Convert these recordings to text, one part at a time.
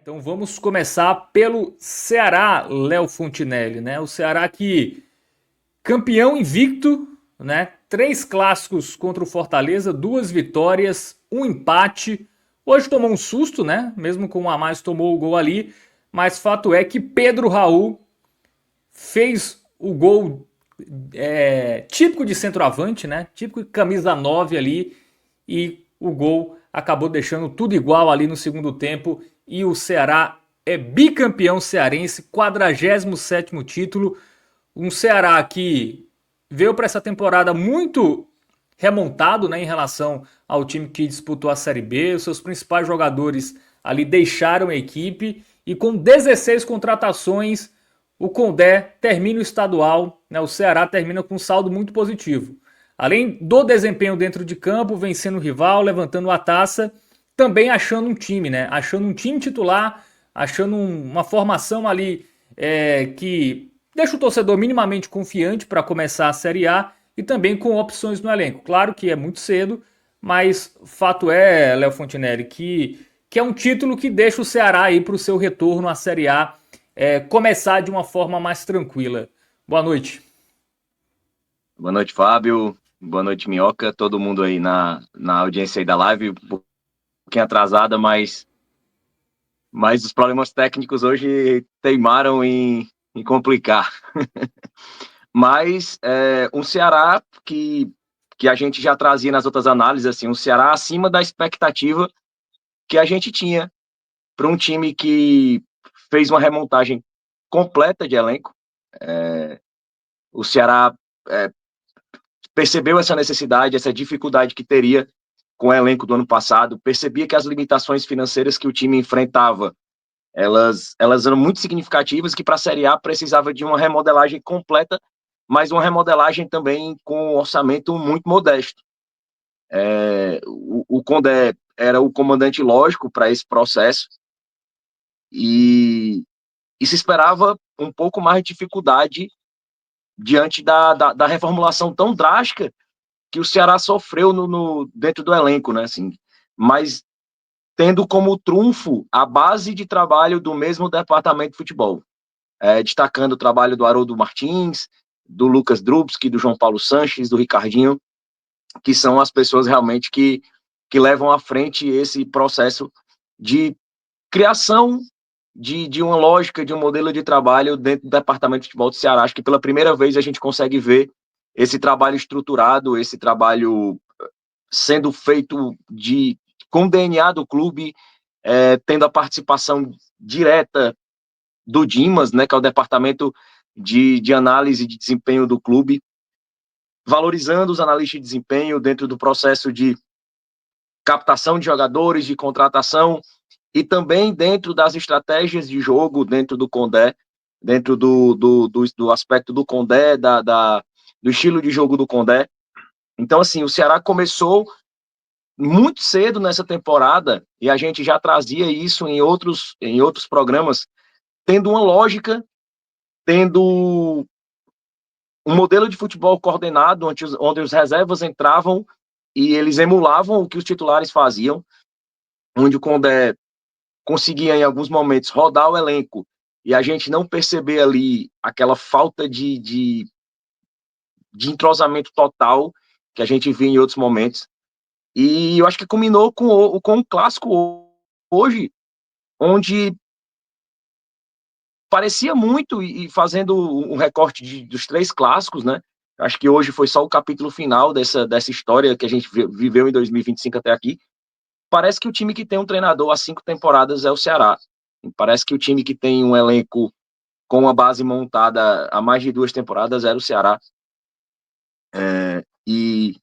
Então vamos começar pelo Ceará, Léo Fontinelli, né? O Ceará que campeão invicto, né? 3 clássicos contra o Fortaleza, 2 vitórias, um empate. Hoje tomou um susto, né? Mesmo com um a mais tomou o gol ali, mas fato é que Pedro Raul fez o gol típico de centroavante, né? Típico de camisa 9 ali, e o gol acabou deixando tudo igual ali no segundo tempo e o Ceará é bicampeão cearense, 47º título. Um Ceará que veio para essa temporada muito remontado, né, em relação ao time que disputou a Série B. Os seus principais jogadores ali deixaram a equipe e com 16 contratações o Condé termina o estadual, né, o Ceará termina com um saldo muito positivo. Além do desempenho dentro de campo, vencendo o rival, levantando a taça, também achando um time, né? Achando um time titular, achando uma formação ali que deixa o torcedor minimamente confiante para começar a Série A e também com opções no elenco. Claro que é muito cedo, mas fato é, Léo Fontinelli, que é um título que deixa o Ceará aí para o seu retorno à Série A começar de uma forma mais tranquila. Boa noite. Boa noite, Fábio. Boa noite, Minhoca. Todo mundo aí na audiência aí da live. Um pouquinho atrasada, mas os problemas técnicos hoje teimaram em complicar. Mas um Ceará que a gente já trazia nas outras análises, assim, um Ceará acima da expectativa que a gente tinha para um time que fez uma remontagem completa de elenco. O Ceará percebeu essa necessidade, essa dificuldade que teria com o elenco do ano passado, percebia que as limitações financeiras que o time enfrentava, elas eram muito significativas, que para a Série A precisava de uma remodelagem completa, mas uma remodelagem também com um orçamento muito modesto. O Condé era o comandante lógico para esse processo e se esperava um pouco mais de dificuldade diante da reformulação tão drástica que o Ceará sofreu dentro do elenco, né? Assim, mas tendo como trunfo a base de trabalho do mesmo departamento de futebol, destacando o trabalho do Haroldo Martins, do Lucas Drubski, do João Paulo Sanches, do Ricardinho, que são as pessoas realmente que levam à frente esse processo de criação de uma lógica, de um modelo de trabalho dentro do departamento de futebol do Ceará. Acho que pela primeira vez a gente consegue ver esse trabalho estruturado, esse trabalho sendo feito com o DNA do clube, tendo a participação direta do Dimas, né, que é o departamento de análise de desempenho do clube, valorizando os analistas de desempenho dentro do processo de captação de jogadores, de contratação, e também dentro das estratégias de jogo, dentro do Condé, dentro do aspecto do Condé, do estilo de jogo do Condé. Então, assim, o Ceará começou muito cedo nessa temporada, e a gente já trazia isso em outros programas, tendo uma lógica, tendo um modelo de futebol coordenado, onde os reservas entravam e eles emulavam o que os titulares faziam, onde o Condé conseguia, em alguns momentos, rodar o elenco e a gente não perceber ali aquela falta de entrosamento total que a gente via em outros momentos. E eu acho que culminou com o clássico hoje, onde parecia muito, e fazendo um recorte dos 3 clássicos, né? Acho que hoje foi só o capítulo final dessa história que a gente viveu em 2025 até aqui. Parece que o time que tem um treinador há 5 temporadas é o Ceará. Parece que o time que tem um elenco com uma base montada há mais de 2 temporadas era o Ceará. E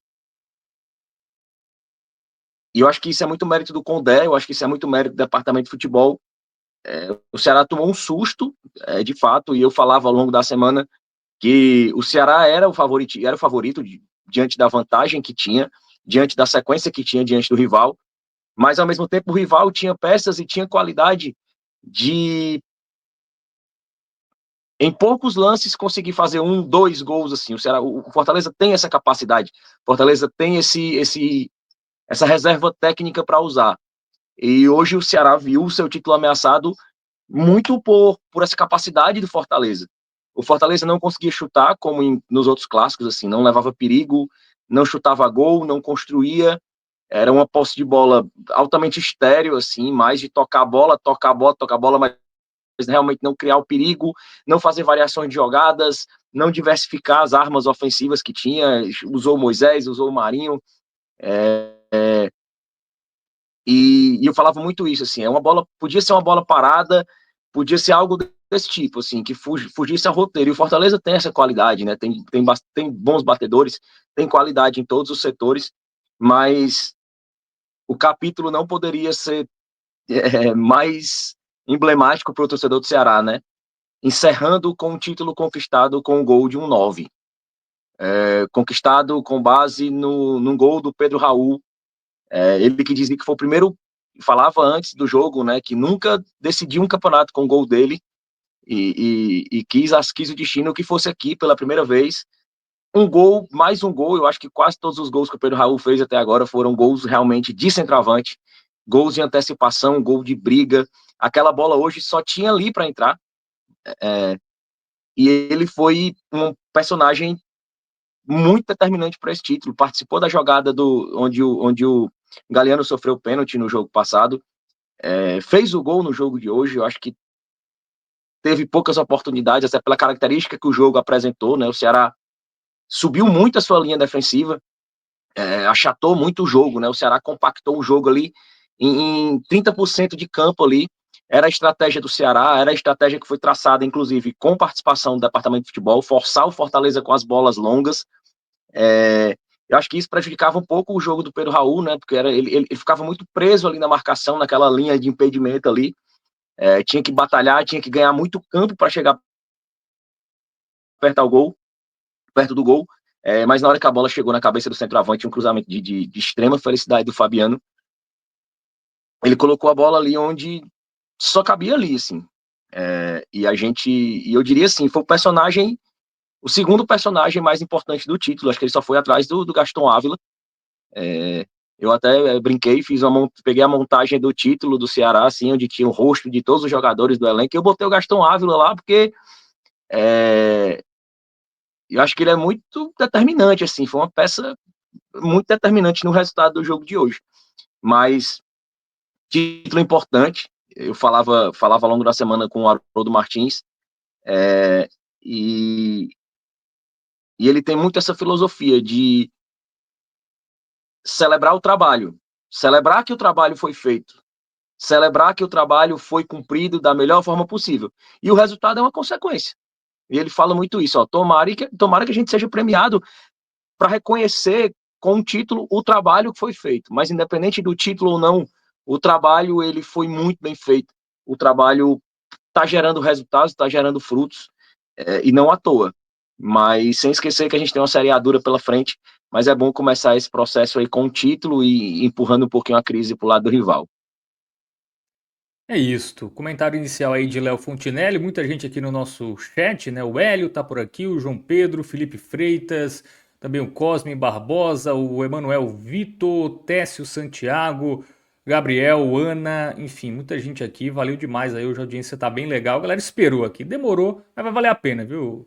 eu acho que isso é muito mérito do Condé, eu acho que isso é muito mérito do departamento de futebol. O Ceará tomou um susto, de fato, e eu falava ao longo da semana que o Ceará era o favorito diante da vantagem que tinha, diante da sequência que tinha diante do rival, mas ao mesmo tempo o rival tinha peças e tinha qualidade de, em poucos lances, conseguir fazer 1, 2 gols assim. O Fortaleza tem essa capacidade, o Fortaleza tem essa reserva técnica para usar. E hoje o Ceará viu o seu título ameaçado muito por essa capacidade do Fortaleza. O Fortaleza não conseguia chutar, como nos outros clássicos, assim, não levava perigo, não chutava gol, não construía, era uma posse de bola altamente estéril, assim, mais de tocar a bola, tocar a bola, tocar a bola, mas realmente não criar o perigo, não fazer variações de jogadas, não diversificar as armas ofensivas que tinha, usou o Moisés, usou o Marinho, e eu falava muito isso, assim, podia ser uma bola parada, podia ser algo desse tipo, assim, que fugisse ao roteiro. E o Fortaleza tem essa qualidade, né? Tem bons batedores, tem qualidade em todos os setores, mas o capítulo não poderia ser mais emblemático para o torcedor do Ceará, né? Encerrando com o título conquistado com o gol de um 9. Conquistado com base num gol do Pedro Raul. Ele que dizia que foi o primeiro, falava antes do jogo, né, que nunca decidiu um campeonato com o gol dele, e quis o destino que fosse aqui pela primeira vez. Um gol, mais um gol, eu acho que quase todos os gols que o Pedro Raul fez até agora foram gols realmente de centroavante, gols de antecipação, gol de briga. Aquela bola hoje só tinha ali para entrar, e ele foi um personagem muito determinante para esse título. Participou da jogada onde o Galeano sofreu pênalti no jogo passado, fez o gol no jogo de hoje. Eu acho que teve poucas oportunidades, até pela característica que o jogo apresentou, né? O Ceará subiu muito a sua linha defensiva, achatou muito o jogo, né? O Ceará compactou o jogo ali em 30% de campo ali. Era a estratégia do Ceará, era a estratégia que foi traçada, inclusive, com participação do departamento de futebol, forçar o Fortaleza com as bolas longas. Eu acho que isso prejudicava um pouco o jogo do Pedro Raul, né? Porque ele ficava muito preso ali na marcação, naquela linha de impedimento ali. Tinha que batalhar, tinha que ganhar muito campo para chegar perto do gol. Mas na hora que a bola chegou na cabeça do centroavante, um cruzamento de extrema felicidade do Fabiano, ele colocou a bola ali onde só cabia ali, assim. E eu diria assim, foi o segundo personagem mais importante do título. Acho que ele só foi atrás do Gaston Ávila. Eu até brinquei, peguei a montagem do título do Ceará, assim, onde tinha o rosto de todos os jogadores do elenco. Eu botei o Gaston Ávila lá porque eu acho que ele é muito determinante, assim, foi uma peça muito determinante no resultado do jogo de hoje. Mas título importante, eu falava ao longo da semana com o Haroldo Martins, e, e ele tem muito essa filosofia de celebrar o trabalho, celebrar que o trabalho foi feito, celebrar que o trabalho foi cumprido da melhor forma possível. E o resultado é uma consequência. E ele fala muito isso, ó, tomara que a gente seja premiado para reconhecer com o título o trabalho que foi feito. Mas independente do título ou não, o trabalho ele foi muito bem feito. O trabalho está gerando resultados, está gerando frutos, e não à toa. Mas sem esquecer que a gente tem uma Série A dura pela frente, mas é bom começar esse processo aí com o título e empurrando um pouquinho a crise para o lado do rival. É isto. Comentário inicial aí de Léo Fontinelli, muita gente aqui no nosso chat, né? O Hélio tá por aqui, o João Pedro, Felipe Freitas, também o Cosme Barbosa, o Emanuel Vitor, Técio Santiago, Gabriel, Ana, enfim, muita gente aqui, valeu demais aí, hoje a audiência tá bem legal. A galera esperou aqui, demorou, mas vai valer a pena, viu?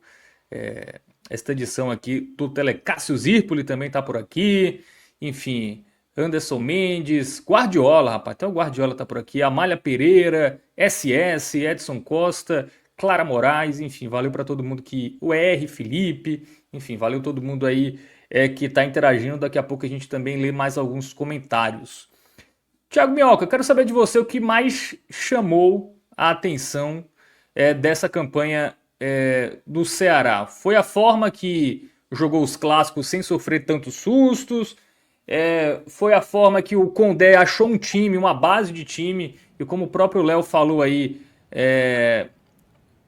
Esta edição aqui do Telecássio Zirpoli também tá por aqui, enfim, Anderson Mendes, Guardiola, rapaz, até o Guardiola tá por aqui, Amália Pereira, SS, Edson Costa, Clara Moraes, enfim, valeu para todo mundo que. O R, Felipe, enfim, valeu todo mundo aí que tá interagindo. Daqui a pouco a gente também lê mais alguns comentários. Tiago Minhoca, eu quero saber de você o que mais chamou a atenção dessa campanha do Ceará. Foi a forma que jogou os clássicos sem sofrer tantos sustos? Foi a forma que o Condé achou um time, uma base de time, e como o próprio Léo falou aí,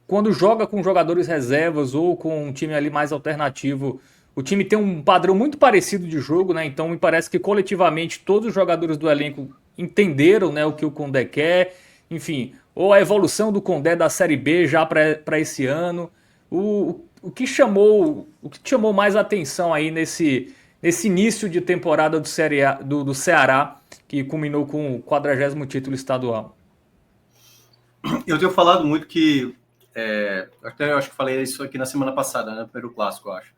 quando joga com jogadores reservas ou com um time ali mais alternativo, o time tem um padrão muito parecido de jogo, né? Então me parece que coletivamente todos os jogadores do elenco entenderam, né, o que o Condé quer. Enfim, ou a evolução do Condé da Série B já para esse ano. O que chamou mais atenção aí nesse início de temporada do Ceará, que culminou com o 40º título estadual? Eu tenho falado muito que, até eu acho que falei isso aqui na semana passada, né, no primeiro clássico, eu acho,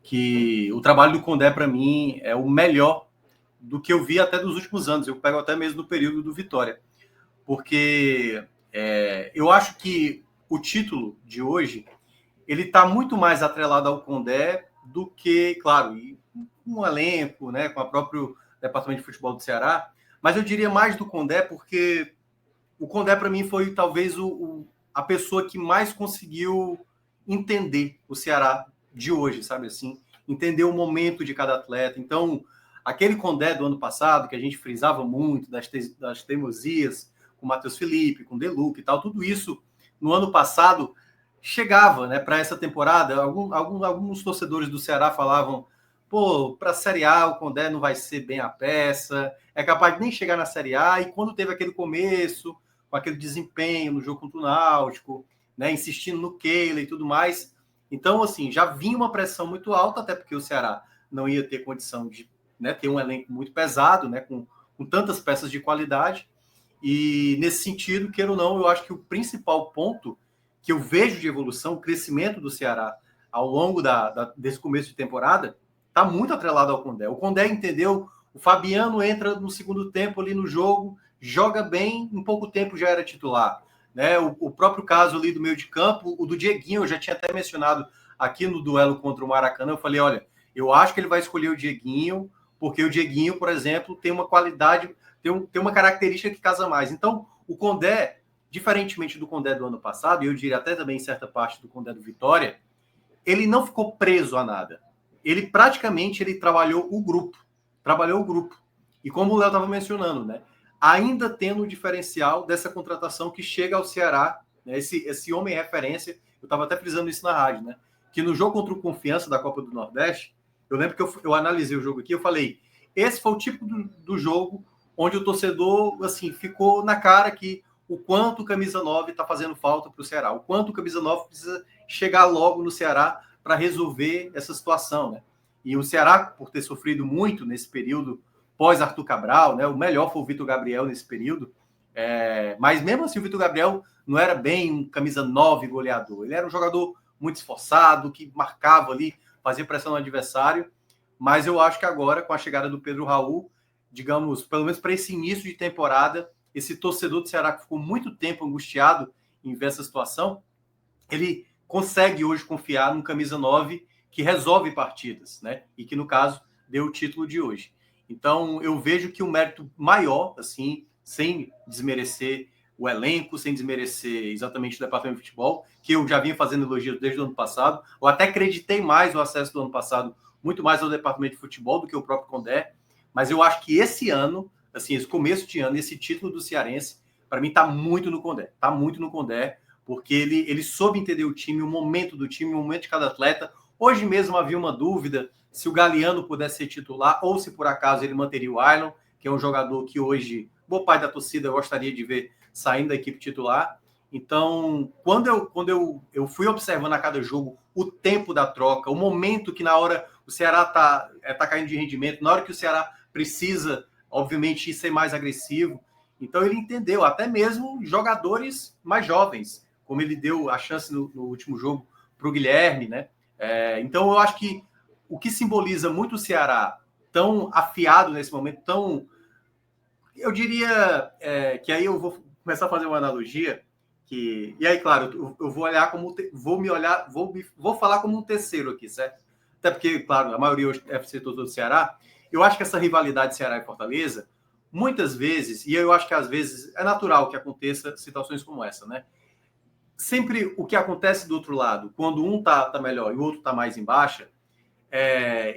que o trabalho do Condé, para mim, é o melhor do que eu vi até dos últimos anos. Eu pego até mesmo do período do Vitória, porque eu acho que o título de hoje ele está muito mais atrelado ao Condé do que, claro, um elenco, né, com o próprio departamento de futebol do Ceará, mas eu diria mais do Condé porque o Condé, para mim, foi talvez a pessoa que mais conseguiu entender o Ceará de hoje, sabe assim? Entender o momento de cada atleta. Então, aquele Condé do ano passado, que a gente frisava muito, das teimosias, com o Matheus Felipe, com o Deluca e tal, tudo isso, no ano passado, chegava, né, para essa temporada. Alguns torcedores do Ceará falavam, pô, para a Série A o Condé não vai ser bem a peça, é capaz de nem chegar na Série A, e quando teve aquele começo, com aquele desempenho no jogo contra o Náutico, né, insistindo no Keila e tudo mais. Então, assim, já vinha uma pressão muito alta, até porque o Ceará não ia ter condição de, né, ter um elenco muito pesado, né, com tantas peças de qualidade. E nesse sentido, queira ou não, eu acho que o principal ponto que eu vejo de evolução, o crescimento do Ceará ao longo desse começo de temporada, está muito atrelado ao Condé. O Condé entendeu, o Fabiano entra no segundo tempo ali no jogo, joga bem, em pouco tempo já era titular. Né? O próprio caso ali do meio de campo, o do Dieguinho, eu já tinha até mencionado aqui no duelo contra o Maracanã, eu falei, olha, eu acho que ele vai escolher o Dieguinho, porque o Dieguinho, por exemplo, tem uma qualidade, tem uma característica que casa mais. Então, o Condé, diferentemente do Condé do ano passado, e eu diria até também em certa parte do Condé do Vitória, ele não ficou preso a nada. Ele praticamente trabalhou o grupo. E como o Léo estava mencionando, né? Ainda tendo o diferencial dessa contratação que chega ao Ceará, né, esse homem referência, eu estava até frisando isso na rádio, né? Que no jogo contra o Confiança da Copa do Nordeste, eu lembro que eu analisei o jogo aqui, eu falei, esse foi o tipo do jogo onde o torcedor, assim, ficou na cara que o quanto o Camisa 9 está fazendo falta para o Ceará, o quanto o Camisa 9 precisa chegar logo no Ceará para resolver essa situação, né? E o Ceará, por ter sofrido muito nesse período pós-Arthur Cabral, né? O melhor foi o Vitor Gabriel nesse período, mas mesmo assim o Vitor Gabriel não era bem um camisa 9 goleador, ele era um jogador muito esforçado, que marcava ali, fazia pressão no adversário, mas eu acho que agora, com a chegada do Pedro Raul, digamos, pelo menos para esse início de temporada, esse torcedor do Ceará que ficou muito tempo angustiado em ver essa situação, ele consegue hoje confiar num camisa 9 que resolve partidas, né? E que, no caso, deu o título de hoje. Então, eu vejo que o mérito maior, assim, sem desmerecer o elenco, sem desmerecer exatamente o departamento de futebol, que eu já vinha fazendo elogios desde o ano passado, eu até acreditei mais no acesso do ano passado, muito mais ao departamento de futebol do que o próprio Condé, mas eu acho que esse ano, assim, esse começo de ano, esse título do Cearense, para mim está muito no Condé, porque ele soube entender o time, o momento do time, o momento de cada atleta. Hoje mesmo havia uma dúvida se o Galeano pudesse ser titular ou se por acaso ele manteria o Ailon, que é um jogador que hoje, boa parte da torcida gostaria de ver saindo da equipe titular. Então, quando eu fui observando a cada jogo o tempo da troca, o momento que na hora o Ceará tá caindo de rendimento, na hora que o Ceará precisa, obviamente, ser mais agressivo, então ele entendeu, até mesmo jogadores mais jovens, como ele deu a chance no último jogo para o Guilherme, né? Então eu acho que o que simboliza muito o Ceará tão afiado nesse momento, tão... Eu diria que aí eu vou começar a fazer uma analogia, e aí, claro, eu vou olhar como... Vou falar como um terceiro aqui, certo? Até porque, claro, a maioria hoje é torcedor do Ceará. Eu acho que essa rivalidade Ceará e Fortaleza, muitas vezes, e eu acho que às vezes é natural que aconteça situações como essa, né? Sempre o que acontece do outro lado, quando um tá melhor e o outro tá mais em baixa,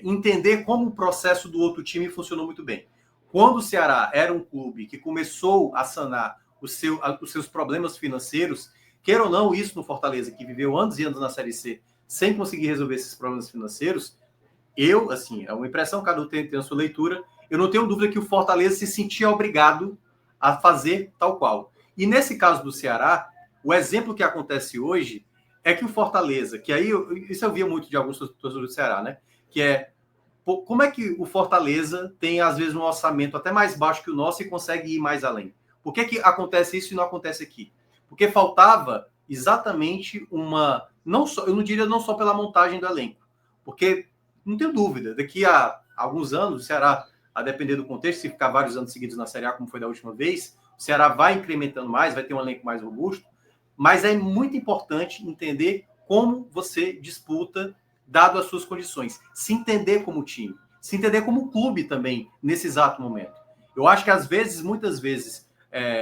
entender como o processo do outro time funcionou muito bem. Quando o Ceará era um clube que começou a sanar os seus problemas financeiros, queira ou não, isso no Fortaleza, que viveu anos e anos na Série C sem conseguir resolver esses problemas financeiros, é uma impressão, cada um tem a sua leitura, eu não tenho dúvida que o Fortaleza se sentia obrigado a fazer tal qual. E nesse caso do Ceará, o exemplo que acontece hoje é que o Fortaleza, que aí, isso eu via muito de alguns torcedores do Ceará, né? Que como é que o Fortaleza tem, às vezes, um orçamento até mais baixo que o nosso e consegue ir mais além? Por que acontece isso e não acontece aqui? Porque faltava exatamente uma... Não só, eu não diria não só pela montagem do elenco, porque, não tenho dúvida, daqui a alguns anos, o Ceará, a depender do contexto, se ficar vários anos seguidos na Série A, como foi da última vez, o Ceará vai incrementando mais, vai ter um elenco mais robusto, mas é muito importante entender como você disputa, dado as suas condições. Se entender como time, se entender como clube também, nesse exato momento. Eu acho que às vezes, muitas vezes,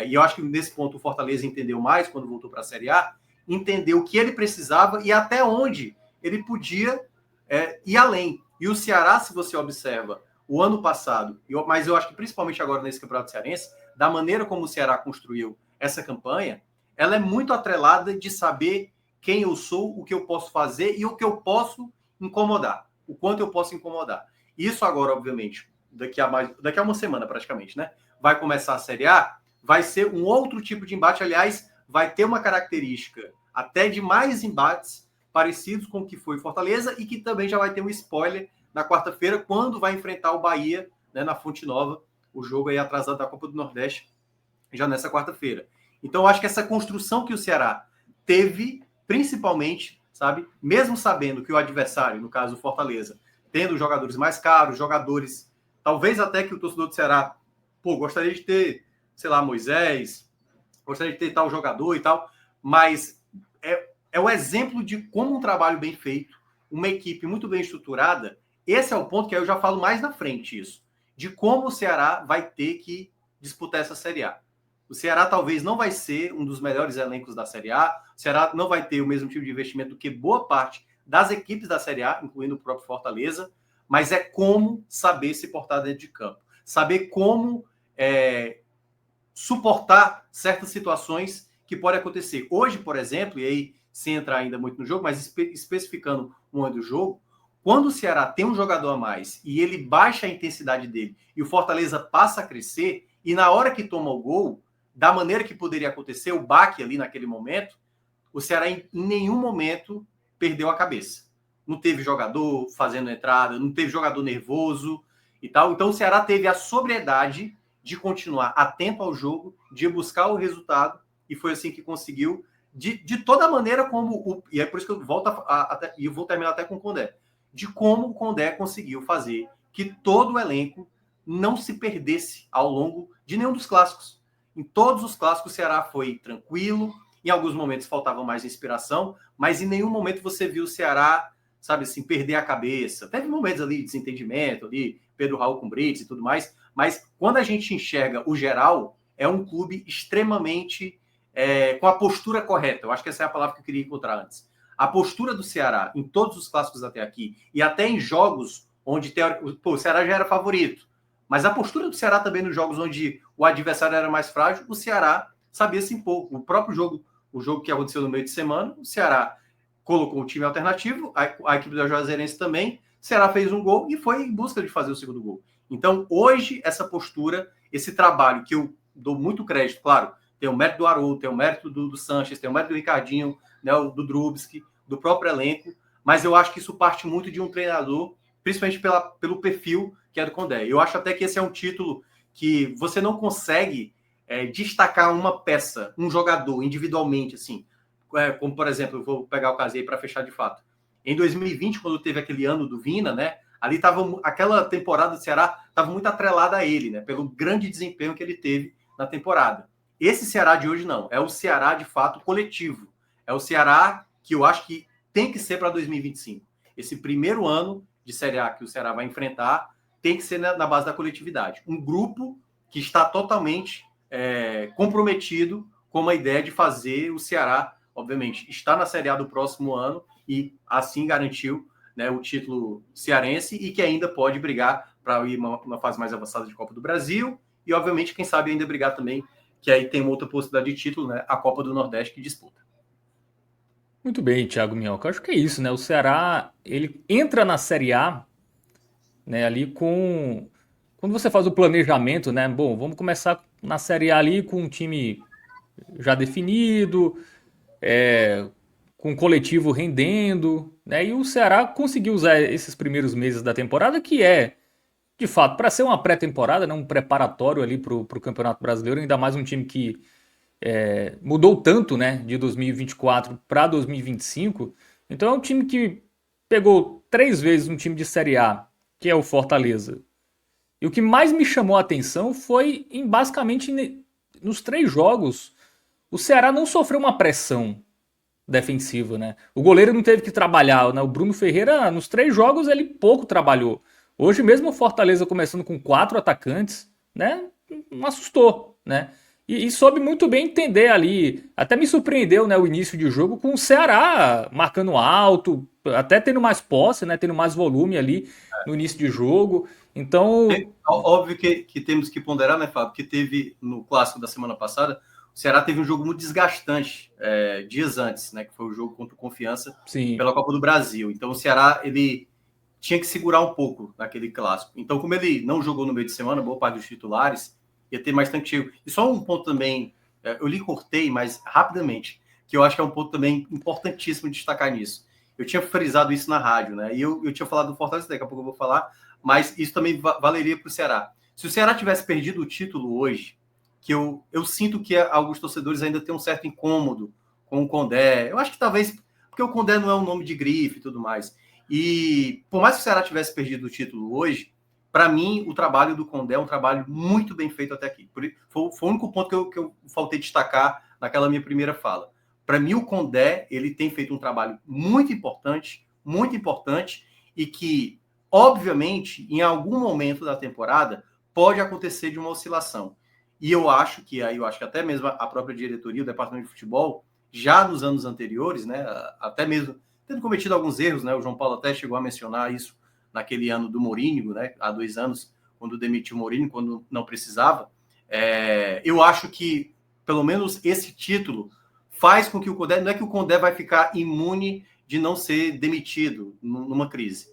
e eu acho que nesse ponto o Fortaleza entendeu mais quando voltou para a Série A, entendeu o que ele precisava e até onde ele podia ir além. E o Ceará, se você observa, o ano passado, mas eu acho que principalmente agora nesse Campeonato Cearense, da maneira como o Ceará construiu essa campanha, ela é muito atrelada de saber quem eu sou, o que eu posso fazer e o que eu posso incomodar, o quanto eu posso incomodar. Isso agora, obviamente, daqui a uma semana praticamente, né? Vai começar a Série A, vai ser um outro tipo de embate, aliás, vai ter uma característica até de mais embates parecidos com o que foi Fortaleza e que também já vai ter um spoiler na quarta-feira, quando vai enfrentar o Bahia, né, na Fonte Nova, o jogo aí atrasado da Copa do Nordeste, já nessa quarta-feira. Então, eu acho que essa construção que o Ceará teve, principalmente, sabe, mesmo sabendo que o adversário, no caso o Fortaleza, tendo jogadores mais caros, jogadores, talvez até que o torcedor do Ceará, gostaria de ter, sei lá, Moisés, gostaria de ter tal jogador e tal, mas é o exemplo de como um trabalho bem feito, uma equipe muito bem estruturada. Esse é o ponto que aí eu já falo mais na frente, isso, de como o Ceará vai ter que disputar essa Série A. O Ceará talvez não vai ser um dos melhores elencos da Série A, o Ceará não vai ter o mesmo tipo de investimento que boa parte das equipes da Série A, incluindo o próprio Fortaleza, mas é como saber se portar dentro de campo, saber como suportar certas situações que podem acontecer. Hoje, por exemplo, e aí sem entrar ainda muito no jogo, mas especificando um ano do jogo, quando o Ceará tem um jogador a mais e ele baixa a intensidade dele e o Fortaleza passa a crescer, e na hora que toma o gol, da maneira que poderia acontecer, o baque ali naquele momento, o Ceará em nenhum momento perdeu a cabeça. Não teve jogador fazendo entrada, não teve jogador nervoso e tal. Então o Ceará teve a sobriedade de continuar atento ao jogo, de buscar o resultado, e foi assim que conseguiu, de toda maneira como... e é por isso que eu volto e eu vou terminar até com o Condé. De como o Condé conseguiu fazer que todo o elenco não se perdesse ao longo de nenhum dos clássicos. Em todos os clássicos o Ceará foi tranquilo, em alguns momentos faltava mais inspiração, mas em nenhum momento você viu o Ceará, sabe assim, perder a cabeça. Teve momentos ali de desentendimento, ali, Pedro Raul com Brits e tudo mais, mas quando a gente enxerga o geral, é um clube extremamente com a postura correta. Eu acho que essa é a palavra que eu queria encontrar antes. A postura do Ceará em todos os clássicos até aqui, e até em jogos onde o Ceará já era favorito, mas a postura do Ceará também nos jogos onde o adversário era mais frágil, o Ceará sabia se impor. O próprio jogo, o jogo que aconteceu no meio de semana, o Ceará colocou um time alternativo, a equipe da Juazeirense também, o Ceará fez um gol e foi em busca de fazer o segundo gol. Então, hoje, essa postura, esse trabalho que eu dou muito crédito, claro, tem o mérito do Haroldo, tem o mérito do Sanches, tem o mérito do Ricardinho, né, do Drubski, do próprio elenco, mas eu acho que isso parte muito de um treinador, principalmente pelo perfil que é do Condé. Eu acho até que esse é um título que você não consegue destacar uma peça, um jogador individualmente, assim, como, por exemplo, eu vou pegar o caso aí para fechar de fato. Em 2020, quando teve aquele ano do Vina, né, ali aquela temporada do Ceará estava muito atrelada a ele, né, pelo grande desempenho que ele teve na temporada. Esse Ceará de hoje não, é o Ceará de fato coletivo. É o Ceará que eu acho que tem que ser para 2025. Esse primeiro ano de Série A que o Ceará vai enfrentar tem que ser na base da coletividade. Um grupo que está totalmente comprometido com a ideia de fazer o Ceará, obviamente, estar na Série A do próximo ano e assim garantiu, né, o título cearense e que ainda pode brigar para ir uma fase mais avançada de Copa do Brasil e, obviamente, quem sabe ainda brigar também, que aí tem uma outra possibilidade de título, né, a Copa do Nordeste que disputa. Muito bem, Thiago Minhoca. Acho que é isso, né? O Ceará, ele entra na Série A, né, ali com... Quando você faz o planejamento, né? Bom, vamos começar na Série A ali com um time já definido, com o coletivo rendendo, né? E o Ceará conseguiu usar esses primeiros meses da temporada, que é, de fato, para ser uma pré-temporada, né? Um preparatório ali para o Campeonato Brasileiro, ainda mais um time que mudou tanto, né? De 2024 para 2025. Então é um time que pegou 3 vezes um time de Série A, que é o Fortaleza. E o que mais me chamou a atenção foi em basicamente nos 3 jogos, o Ceará não sofreu uma pressão defensiva, né? O goleiro não teve que trabalhar, né? O Bruno Ferreira, nos 3 jogos, ele pouco trabalhou. Hoje mesmo o Fortaleza começando com 4 atacantes, né? Não assustou, né? E soube muito bem entender ali. Até me surpreendeu, né? O início de jogo com o Ceará marcando alto, até tendo mais posse, né? Tendo mais volume ali no início de jogo. Então, Óbvio que temos que ponderar, né, Fábio, que teve no clássico da semana passada, o Ceará teve um jogo muito desgastante dias antes, né, que foi o jogo contra o Confiança sim, pela Copa do Brasil. Então o Ceará ele tinha que segurar um pouco naquele clássico. Então, como ele não jogou no meio de semana, boa parte dos titulares, ia ter mais tanqueio. E só um ponto também, eu lhe cortei, mas rapidamente, que eu acho que é um ponto também importantíssimo de destacar nisso. Eu tinha frisado isso na rádio, né? E eu tinha falado do Fortaleza, daqui a pouco eu vou falar, mas isso também valeria para o Ceará. Se o Ceará tivesse perdido o título hoje, que eu sinto que alguns torcedores ainda têm um certo incômodo com o Condé. Eu acho que talvez, porque o Condé não é um nome de grife e tudo mais. E por mais que o Ceará tivesse perdido o título hoje, para mim, o trabalho do Condé é um trabalho muito bem feito até aqui. Foi o único ponto que eu faltei destacar naquela minha primeira fala. Para mim, o Condé ele tem feito um trabalho muito importante e que, obviamente, em algum momento da temporada, pode acontecer de uma oscilação. E eu acho que até mesmo a própria diretoria, o departamento de futebol, já nos anos anteriores, né, até mesmo tendo cometido alguns erros, né, o João Paulo até chegou a mencionar isso naquele ano do Mourinho, né, há 2 anos, quando demitiu o Mourinho, quando não precisava. Eu acho que, pelo menos, esse título faz com que o Condé, não é que o Condé vai ficar imune de não ser demitido numa crise,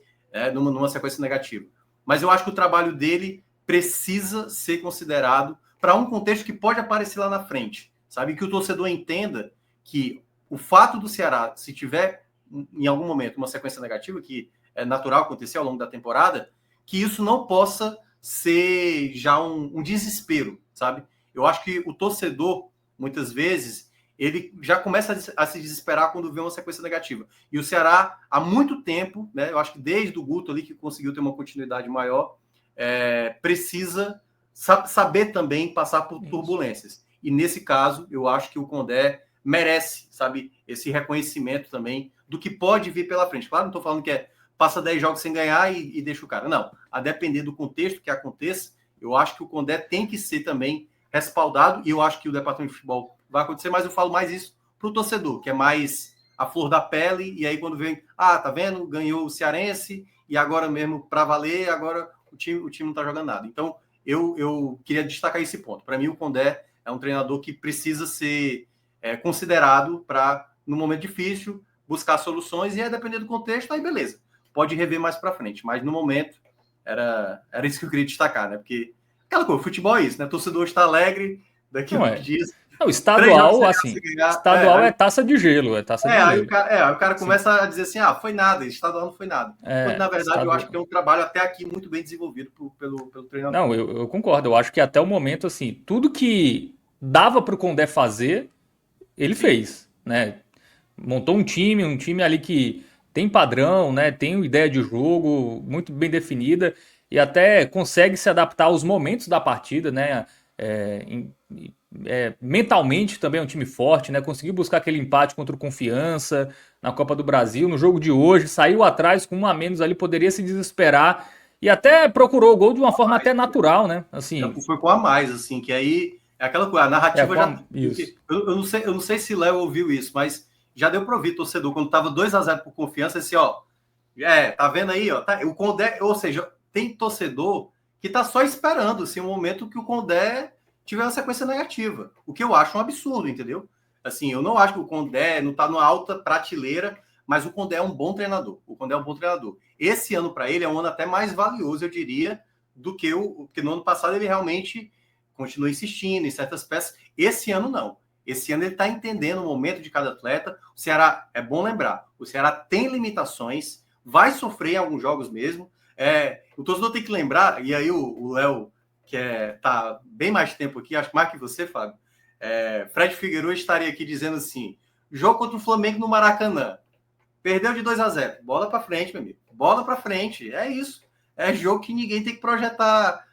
numa sequência negativa. Mas eu acho que o trabalho dele precisa ser considerado para um contexto que pode aparecer lá na frente, sabe? Que o torcedor entenda que o fato do Ceará, se tiver em algum momento uma sequência negativa, que é natural acontecer ao longo da temporada, que isso não possa ser já um desespero, sabe? Eu acho que o torcedor, muitas vezes, ele já começa a se desesperar quando vê uma sequência negativa. E o Ceará, há muito tempo, né, eu acho que desde o Guto ali, que conseguiu ter uma continuidade maior, precisa saber também passar por turbulências. E nesse caso, eu acho que o Condé merece, sabe, esse reconhecimento também do que pode vir pela frente. Claro, não estou falando que passa 10 jogos sem ganhar e deixa o cara. Não, a depender do contexto que aconteça, eu acho que o Condé tem que ser também respaldado, e eu acho que o departamento de futebol vai acontecer, mas eu falo mais isso para o torcedor, que é mais a flor da pele, e aí quando vem, tá vendo, ganhou o Cearense, e agora mesmo para valer, agora o time não está jogando nada. Então, eu queria destacar esse ponto. Para mim, o Condé é um treinador que precisa ser considerado para, no momento difícil, buscar soluções, e depender do contexto, aí beleza. Pode rever mais para frente, mas no momento era isso que eu queria destacar, né? Porque aquela coisa, futebol é isso, né? O torcedor está alegre, daqui a dias. Não, estadual, assim, estadual é taça de gelo, é taça de aí gelo. O cara começa a dizer assim, foi nada, estadual não foi nada. Quando, na verdade, estadual. Eu acho que é um trabalho até aqui muito bem desenvolvido pelo treinador. Não, eu concordo, eu acho que até o momento, assim, tudo que dava para o Condé fazer, ele fez, né? Montou um time ali que tem padrão, né? Tem ideia de jogo muito bem definida e até consegue se adaptar aos momentos da partida, né? Mentalmente também é um time forte, né? Conseguiu buscar aquele empate contra o Confiança na Copa do Brasil, no jogo de hoje, saiu atrás com 1 a menos ali, poderia se desesperar e até procurou o gol de uma forma até natural, né? Assim, foi com a mais, assim, que aí é aquela coisa, a narrativa já. Isso. Eu não sei se Léo ouviu isso, mas já deu para ouvir torcedor quando estava 2-0 por Confiança, assim, tá vendo aí, o Condé, ou seja, tem torcedor que tá só esperando, assim, um momento que o Condé tiver uma sequência negativa, o que eu acho um absurdo, entendeu? Assim, eu não acho que o Condé não tá numa alta prateleira, mas o Condé é um bom treinador. Esse ano para ele é um ano até mais valioso, eu diria, do que porque no ano passado ele realmente continua insistindo em certas peças. Esse ano não. Esse ano ele está entendendo o momento de cada atleta. O Ceará, é bom lembrar, o Ceará tem limitações, vai sofrer em alguns jogos mesmo. O torcedor tem que lembrar, e aí o Léo, que tá bem mais tempo aqui, acho que mais que você, Fábio, Fred Figueiredo estaria aqui dizendo assim, jogo contra o Flamengo no Maracanã, perdeu de 2-0, bola para frente, meu amigo, bola para frente, é isso. É jogo que ninguém tem que projetar,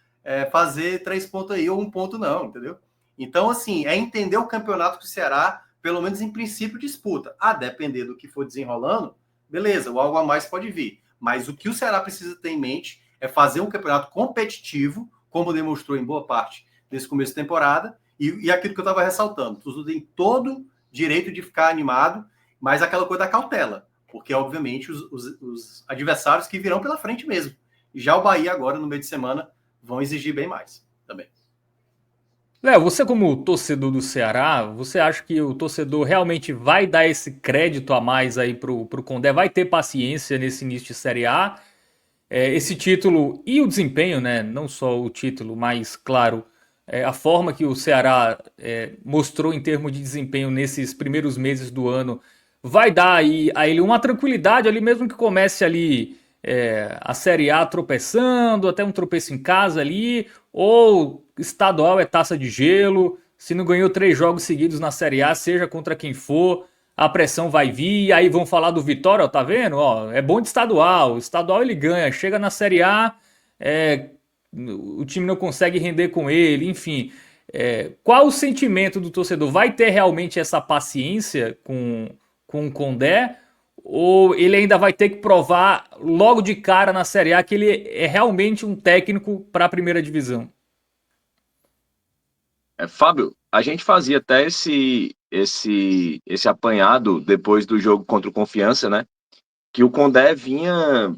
fazer 3 pontos aí ou 1 ponto não, entendeu? Então, assim, é entender o campeonato que o Ceará, pelo menos em princípio, disputa. A depender do que for desenrolando, beleza, o algo a mais pode vir. Mas o que o Ceará precisa ter em mente é fazer um campeonato competitivo, como demonstrou em boa parte desse começo de temporada, e aquilo que eu estava ressaltando. Tudo tem todo direito de ficar animado, mas aquela coisa da cautela, porque, obviamente, os adversários que virão pela frente mesmo. Já o Bahia agora, no meio de semana, vão exigir bem mais também. Léo, você como torcedor do Ceará, você acha que o torcedor realmente vai dar esse crédito a mais aí pro Condé? Vai ter paciência nesse início de Série A? Esse título e o desempenho, né? Não só o título, mas, claro, a forma que o Ceará mostrou em termos de desempenho nesses primeiros meses do ano vai dar aí a ele uma tranquilidade ali, mesmo que comece ali a Série A tropeçando, até um tropeço em casa ali, ou estadual é taça de gelo, se não ganhou 3 jogos seguidos na Série A, seja contra quem for, a pressão vai vir, e aí vão falar do Vitória, ó, tá vendo? Ó, é bom de estadual, o estadual ele ganha, chega na Série A, o time não consegue render com ele, enfim. Qual o sentimento do torcedor? Vai ter realmente essa paciência com o Condé? Ou ele ainda vai ter que provar logo de cara na Série A que ele é realmente um técnico para a primeira divisão? Fábio, a gente fazia até esse apanhado depois do jogo contra o Confiança, né? Que o Condé vinha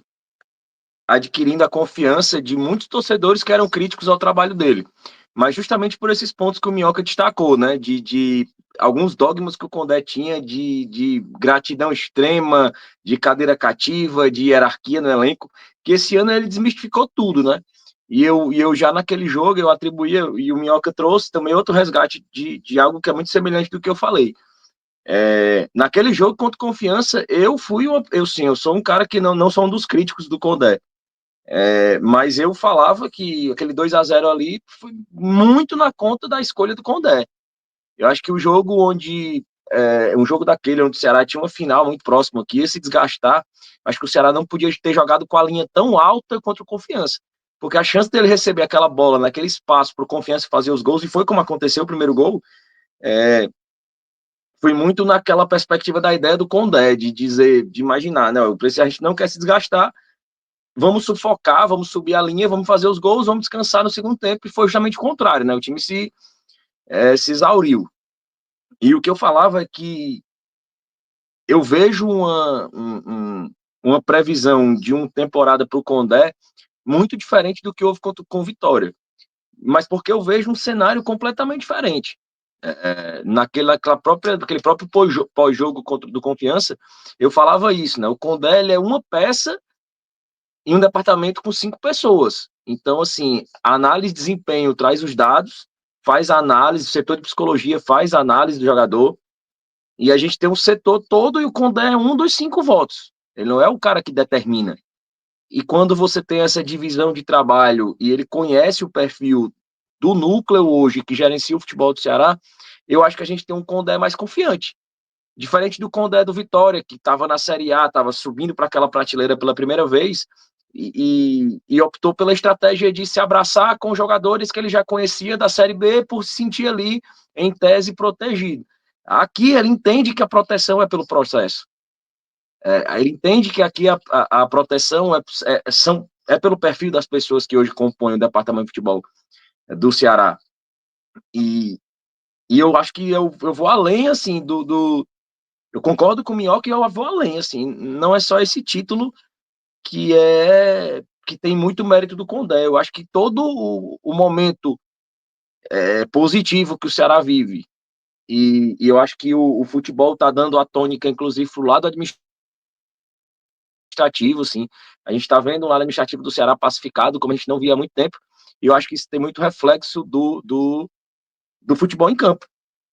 adquirindo a confiança de muitos torcedores que eram críticos ao trabalho dele. Mas justamente por esses pontos que o Minhoca destacou, né? De alguns dogmas que o Condé tinha de gratidão extrema, de cadeira cativa, de hierarquia no elenco, que esse ano ele desmistificou tudo, né? E eu já naquele jogo eu atribuía, e o Minhoca trouxe também outro resgate de algo que é muito semelhante do que eu falei. Naquele jogo contra Confiança, eu sou um cara que não sou um dos críticos do Condé. Mas eu falava que aquele 2-0 ali foi muito na conta da escolha do Condé. Eu acho que o jogo um jogo daquele onde o Ceará tinha uma final muito próxima, que ia se desgastar, acho que o Ceará não podia ter jogado com a linha tão alta contra o Confiança, porque a chance dele receber aquela bola naquele espaço para o Confiança fazer os gols, e foi como aconteceu o primeiro gol, foi muito naquela perspectiva da ideia do Condé, de dizer, de imaginar, né, a gente não quer se desgastar, vamos sufocar, vamos subir a linha, vamos fazer os gols, vamos descansar no segundo tempo, e foi justamente o contrário, né? O time se exauriu. E o que eu falava é que eu vejo uma previsão de uma temporada para o Condé muito diferente do que houve com Vitória, mas porque eu vejo um cenário completamente diferente. Naquele próprio pós-jogo do Confiança, eu falava isso, né? O Condé ele é uma peça em um departamento com 5 pessoas. Então, assim, a análise de desempenho traz os dados, faz a análise, o setor de psicologia faz a análise do jogador, e a gente tem um setor todo, e o Condé é um dos 5 votos. Ele não é o cara que determina. E quando você tem essa divisão de trabalho, e ele conhece o perfil do núcleo hoje, que gerencia o futebol do Ceará, eu acho que a gente tem um Condé mais confiante. Diferente do Condé do Vitória, que estava na Série A, estava subindo para aquela prateleira pela primeira vez, e optou pela estratégia de se abraçar com jogadores que ele já conhecia da Série B por se sentir ali, em tese, protegido. Aqui ele entende que a proteção é pelo processo. Ele entende que aqui a proteção é pelo perfil das pessoas que hoje compõem o departamento de futebol do Ceará. E eu acho que eu vou além, assim, eu concordo com o Minhoca e eu vou além, assim, não é só esse título que tem muito mérito do Condé. Eu acho que todo o momento positivo que o Ceará vive, e eu acho que o futebol está dando a tônica, inclusive, para o lado administrativo, assim. A gente está vendo o lado administrativo do Ceará pacificado, como a gente não via há muito tempo, e eu acho que isso tem muito reflexo do futebol em campo.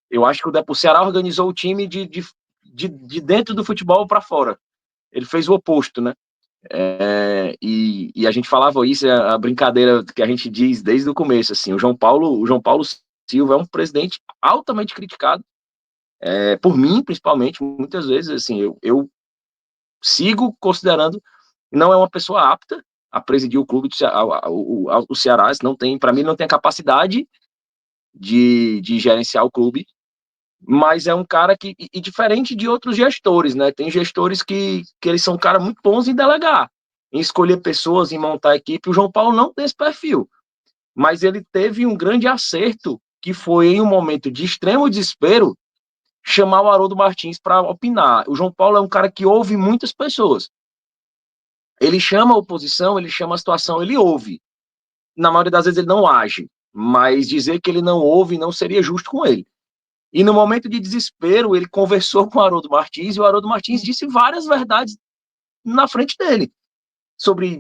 Eu acho que o Ceará organizou o time de dentro do futebol para fora. Ele fez o oposto, né? E a gente falava isso, a brincadeira que a gente diz desde o começo, assim, o João Paulo Silva é um presidente altamente criticado, por mim, principalmente, muitas vezes, assim, eu sigo considerando que não é uma pessoa apta a presidir o clube do Ceará, não tem, para mim, não tem a capacidade de gerenciar o clube, mas é um cara que, e diferente de outros gestores, né? Tem gestores que eles são caras muito bons em delegar, em escolher pessoas, em montar equipe. O João Paulo não tem esse perfil, mas ele teve um grande acerto, que foi em um momento de extremo desespero, chamar o Haroldo Martins para opinar. O João Paulo é um cara que ouve muitas pessoas. Ele chama a oposição, ele chama a situação, ele ouve. Na maioria das vezes ele não age, mas dizer que ele não ouve não seria justo com ele. E no momento de desespero, ele conversou com o Haroldo Martins, e o Haroldo Martins disse várias verdades na frente dele, sobre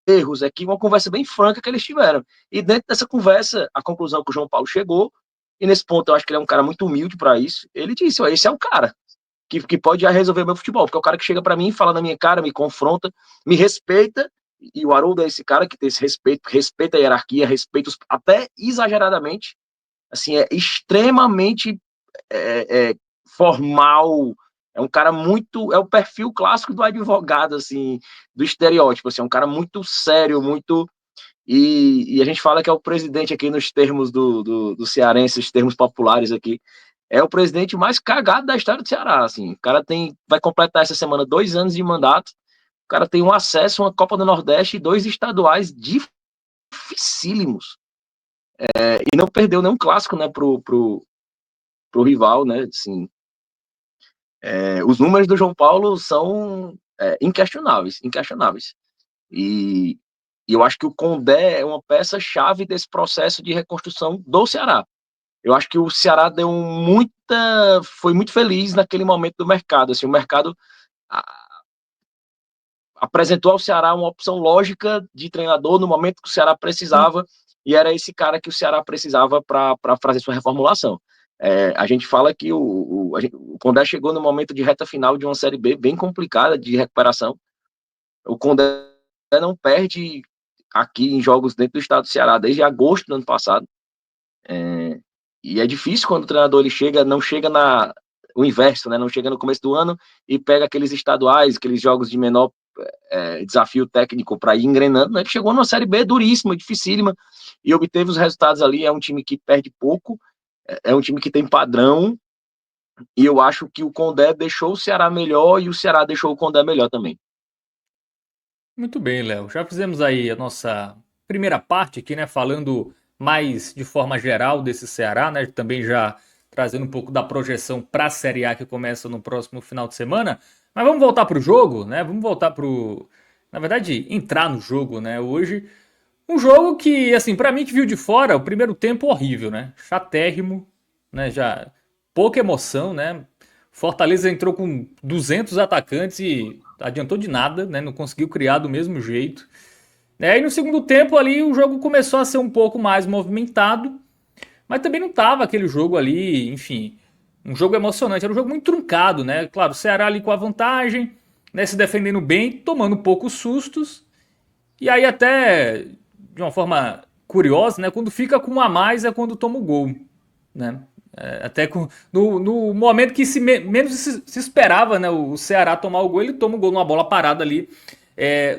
erros, aqui uma conversa bem franca que eles tiveram. E dentro dessa conversa, a conclusão que o João Paulo chegou, e nesse ponto eu acho que ele é um cara muito humilde para isso, ele disse, esse é o cara que pode resolver meu futebol, porque é o cara que chega para mim, fala na minha cara, me confronta, me respeita, e o Haroldo é esse cara que tem esse respeito, respeita a hierarquia, respeita até exageradamente, assim, é extremamente formal, é um cara muito, é o perfil clássico do advogado, assim, do estereótipo, assim, é um cara muito sério, muito, e a gente fala que é o presidente aqui nos termos do cearense, os termos populares aqui, é o presidente mais cagado da história do Ceará, assim, o cara vai completar essa semana 2 anos de mandato, o cara tem um acesso a uma Copa do Nordeste e 2 estaduais dificílimos, e não perdeu nenhum clássico, né, pro rival, né, assim, os números do João Paulo são inquestionáveis. E eu acho que o Condé é uma peça-chave desse processo de reconstrução do Ceará. Eu acho que o Ceará foi muito feliz naquele momento do mercado. Assim, o mercado apresentou ao Ceará uma opção lógica de treinador no momento que o Ceará precisava, e era esse cara que o Ceará precisava para fazer sua reformulação. A gente fala que o Condé chegou no momento de reta final de uma Série B bem complicada de recuperação. O Condé não perde aqui em jogos dentro do estado do Ceará desde agosto do ano passado. E é difícil quando o treinador ele não chega o inverso, né? Não chega no começo do ano e pega aqueles estaduais, aqueles jogos de menor desafio técnico para ir engrenando, né? Ele chegou numa Série B duríssima, dificílima, e obteve os resultados ali. É um time que perde pouco, é um time que tem padrão, e eu acho que o Condé deixou o Ceará melhor e o Ceará deixou o Condé melhor também. Muito bem, Léo. Já fizemos aí a nossa primeira parte aqui, né? Falando mais de forma geral desse Ceará, né? Também já trazendo um pouco da projeção para a Série A que começa no próximo final de semana. Mas vamos voltar para o jogo, né? Vamos voltar para o... Na verdade, entrar no jogo, né? Hoje, um jogo que, assim, para mim que viu de fora, o primeiro tempo horrível, né? Chatérrimo, né? Já pouca emoção, né? Fortaleza entrou com 200 atacantes e adiantou de nada, né? Não conseguiu criar do mesmo jeito. E no segundo tempo ali o jogo começou a ser um pouco mais movimentado, mas também não tava aquele jogo ali, enfim, um jogo emocionante, era um jogo muito truncado, né? Claro, o Ceará ali com a vantagem, né, se defendendo bem, tomando poucos sustos, e aí até de uma forma curiosa, né, quando fica com um a mais é quando toma o gol, né? Até no momento que menos se esperava, né, o Ceará tomar o gol, ele toma o gol numa bola parada ali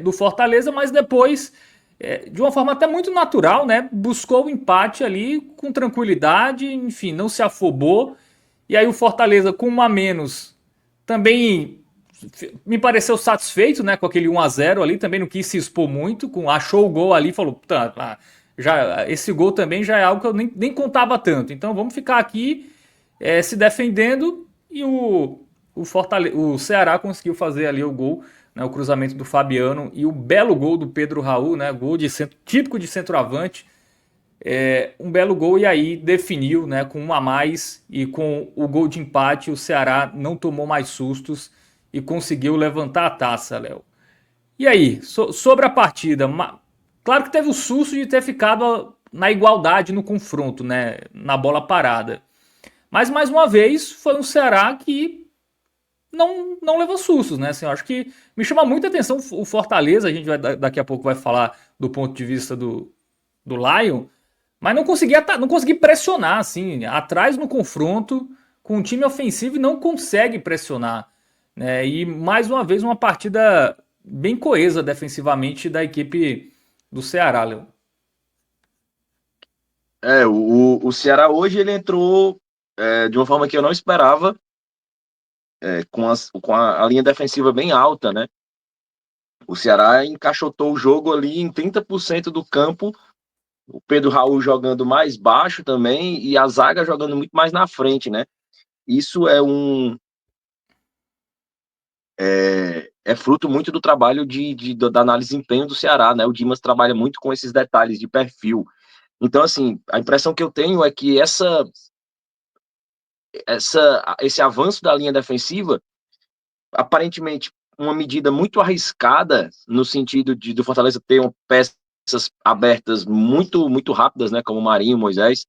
do Fortaleza, mas depois, de uma forma até muito natural, né, buscou o empate ali com tranquilidade, enfim, não se afobou. E aí o Fortaleza com um a menos também me pareceu satisfeito, né, com aquele 1-0 ali, também não quis se expor muito, achou o gol ali e falou, tá, já, esse gol também já é algo que eu nem contava tanto, então vamos ficar aqui se defendendo, e o Ceará conseguiu fazer ali o gol, né, o cruzamento do Fabiano e o belo gol do Pedro Raul, né, gol típico de centroavante, um belo gol, e aí definiu, né, com um a mais, e com o gol de empate o Ceará não tomou mais sustos e conseguiu levantar a taça, Léo. E aí, sobre a partida, claro que teve o susto de ter ficado na igualdade no confronto, né, na bola parada. Mas, mais uma vez, foi um Ceará que não levou sustos, né? Assim, eu acho que me chama muita atenção o Fortaleza, a gente daqui a pouco vai falar do ponto de vista do Lion, mas não consegui pressionar, assim, atrás no confronto, com um time ofensivo e não consegue pressionar, né? E mais uma vez uma partida bem coesa defensivamente da equipe do Ceará, Léo. O Ceará hoje ele entrou de uma forma que eu não esperava, com a linha defensiva bem alta, né? O Ceará encaixotou o jogo ali em 30% do campo, o Pedro Raul jogando mais baixo também e a zaga jogando muito mais na frente, né? Isso é fruto muito do trabalho da análise de desempenho do Ceará, né? O Dimas trabalha muito com esses detalhes de perfil. Então, assim, a impressão que eu tenho é que esse avanço da linha defensiva, aparentemente, uma medida muito arriscada no sentido do Fortaleza ter peças abertas muito rápidas, né? Como o Marinho, Moisés.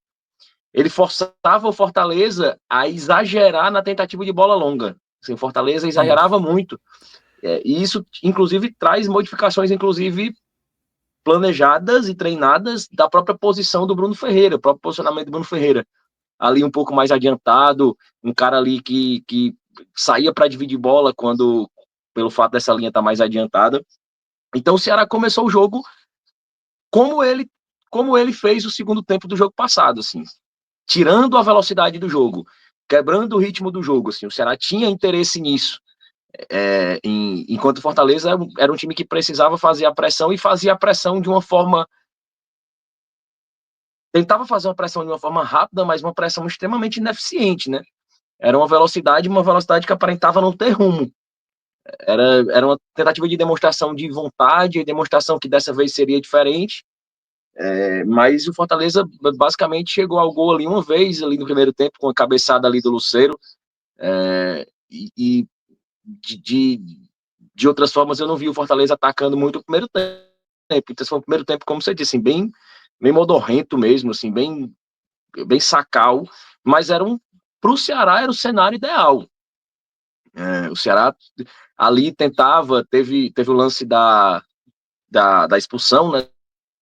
Ele forçava o Fortaleza a exagerar na tentativa de bola longa. Assim, o Fortaleza exagerava Isso. muito. E isso, inclusive, traz modificações, inclusive, planejadas e treinadas da própria posição do Bruno Ferreira, o próprio posicionamento do Bruno Ferreira. Ali um pouco mais adiantado, um cara ali que saía para dividir bola pelo fato dessa linha estar mais adiantada. Então o Ceará começou o jogo como ele, como ele fez o segundo tempo do jogo passado, assim, tirando a velocidade do jogo, quebrando o ritmo do jogo. Assim, o Ceará tinha interesse nisso. Enquanto o Fortaleza era um time que precisava fazer a pressão e fazia a pressão de uma forma. Tentava fazer uma pressão de uma forma rápida, mas uma pressão extremamente ineficiente, né? Era uma velocidade que aparentava não ter rumo. Era uma tentativa de demonstração de vontade, demonstração que dessa vez seria diferente. Mas o Fortaleza basicamente chegou ao gol ali uma vez, ali no primeiro tempo, com a cabeçada ali do Lucero. E de outras formas, eu não vi o Fortaleza atacando muito o primeiro tempo. Então, foi o primeiro tempo, como você disse, assim, bem modorrento mesmo, assim, bem sacal. Mas para o Ceará era o cenário ideal. O Ceará ali teve o lance da expulsão, né,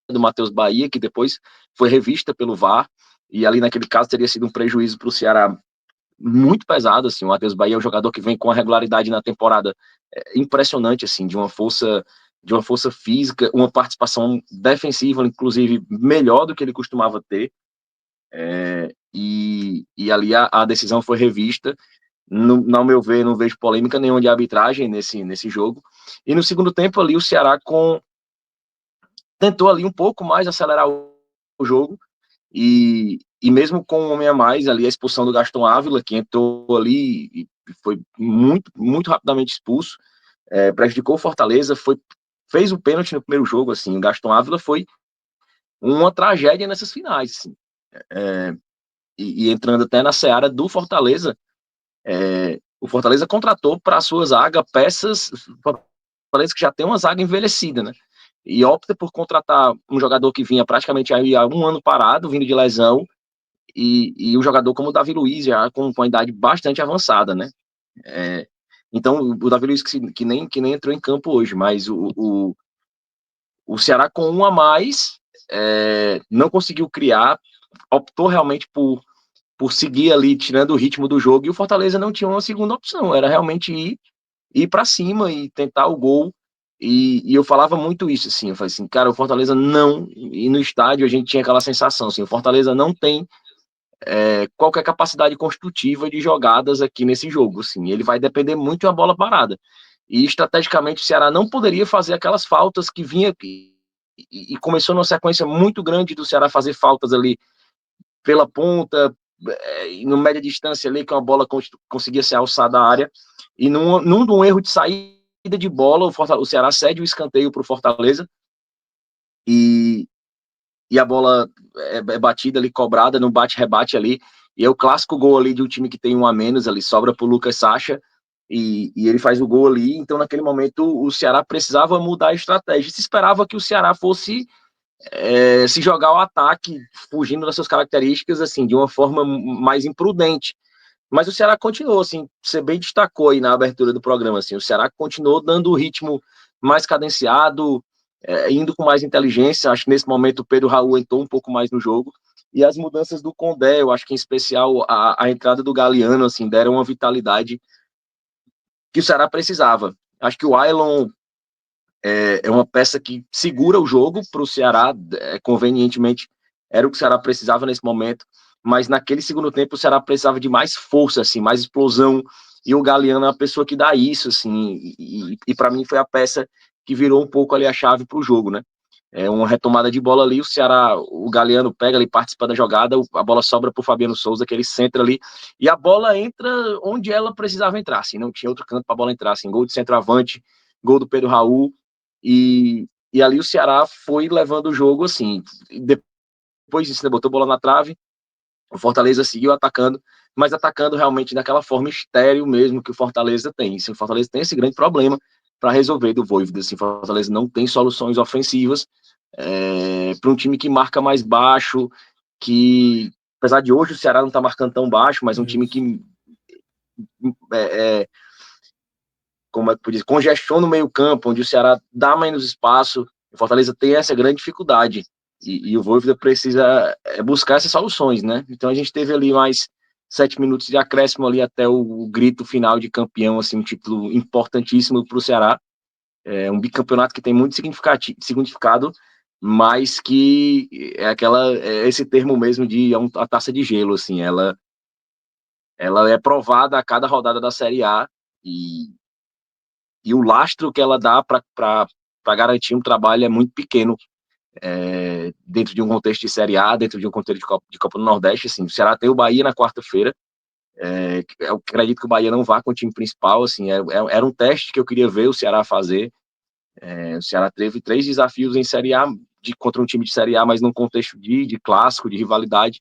do Matheus Bahia, que depois foi revista pelo VAR, e ali naquele caso teria sido um prejuízo para o Ceará muito pesado. Assim, o Matheus Bahia é um jogador que vem com uma regularidade na temporada impressionante, assim, de uma força física, uma participação defensiva, inclusive, melhor do que ele costumava ter, e ali a decisão foi revista. No meu ver, não vejo polêmica nenhuma de arbitragem nesse jogo. E no segundo tempo ali, o Ceará tentou ali um pouco mais acelerar o jogo, e mesmo com um homem a mais ali, a expulsão do Gaston Ávila, que entrou ali e foi muito rapidamente expulso, prejudicou o Fortaleza, fez o pênalti no primeiro jogo. Assim, o Gaston Ávila foi uma tragédia nessas finais, assim. E entrando até na seara do Fortaleza, o Fortaleza contratou para a sua zaga peças, Fortaleza que já tem uma zaga envelhecida, né? E opta por contratar um jogador que vinha praticamente aí há um ano parado, vindo de lesão, e um jogador como o Davi Luiz, já com a idade bastante avançada, né? Então, o Davi Luiz que nem entrou em campo hoje, mas o Ceará com um a mais não conseguiu criar, optou realmente por seguir ali, tirando o ritmo do jogo, e o Fortaleza não tinha uma segunda opção, era realmente ir para cima e tentar o gol. E eu falava muito isso, assim, eu falei assim, cara, o Fortaleza não, e no estádio a gente tinha aquela sensação, assim, o Fortaleza não tem qualquer capacidade construtiva de jogadas aqui nesse jogo, assim, ele vai depender muito de uma bola parada. E estrategicamente o Ceará não poderia fazer aquelas faltas que vinha, e começou numa sequência muito grande do Ceará fazer faltas ali pela ponta, no média distância ali, que uma bola conseguia ser alçada à área, e num erro de saída de bola, o Ceará cede o escanteio para o Fortaleza, e a bola é batida ali, cobrada, no bate-rebate ali, e é o clássico gol ali de um time que tem um a menos ali, sobra para o Lucas Sacha, e ele faz o gol ali. Então naquele momento o Ceará precisava mudar a estratégia, se esperava que o Ceará fosse se jogar ao ataque, fugindo das suas características, assim, de uma forma mais imprudente. Mas o Ceará continuou, assim, você bem destacou aí na abertura do programa, assim, o Ceará continuou dando o ritmo mais cadenciado, indo com mais inteligência. Acho que nesse momento o Pedro Raul entrou um pouco mais no jogo, e as mudanças do Condé, eu acho que em especial a entrada do Galeano, assim, deram uma vitalidade que o Ceará precisava. Acho que o Ailon é uma peça que segura o jogo para o Ceará, convenientemente, era o que o Ceará precisava nesse momento, mas naquele segundo tempo o Ceará precisava de mais força, assim, mais explosão, e o Galeano é a pessoa que dá isso, assim, e para mim foi a peça que virou um pouco ali a chave para o jogo, né? É uma retomada de bola ali, o Ceará, o Galeano pega ali, participa da jogada, a bola sobra para o Fabiano Souza, que ele centra ali, e a bola entra onde ela precisava entrar, assim, não tinha outro canto para a bola entrar, assim, gol de centroavante, gol do Pedro Raul, e ali o Ceará foi levando o jogo, assim, depois disso, né, botou a bola na trave, o Fortaleza seguiu atacando, mas atacando realmente daquela forma estéril mesmo que o Fortaleza tem. O Fortaleza tem esse grande problema para resolver do Vojvoda. Assim, o Fortaleza não tem soluções ofensivas para um time que marca mais baixo, que apesar de hoje o Ceará não está marcando tão baixo, mas um time que como é que podia dizer, congestiona o meio campo, onde o Ceará dá menos espaço. O Fortaleza tem essa grande dificuldade. E o Vojvoda precisa buscar essas soluções, né? Então a gente teve ali mais 7 minutos de acréscimo ali até o grito final de campeão, assim, um título importantíssimo para o Ceará. É um bicampeonato que tem muito significado, mas que esse termo mesmo de a taça de gelo, assim, ela é provada a cada rodada da Série A e o lastro que ela dá para garantir um trabalho é muito pequeno dentro de um contexto de Série A, dentro de um contexto de Copa do Nordeste. Assim, o Ceará tem o Bahia na quarta-feira. Eu acredito que o Bahia não vá com o time principal. Assim, era um teste que eu queria ver o Ceará fazer. O Ceará teve 3 desafios em Série A contra um time de Série A, mas num contexto de clássico, de rivalidade.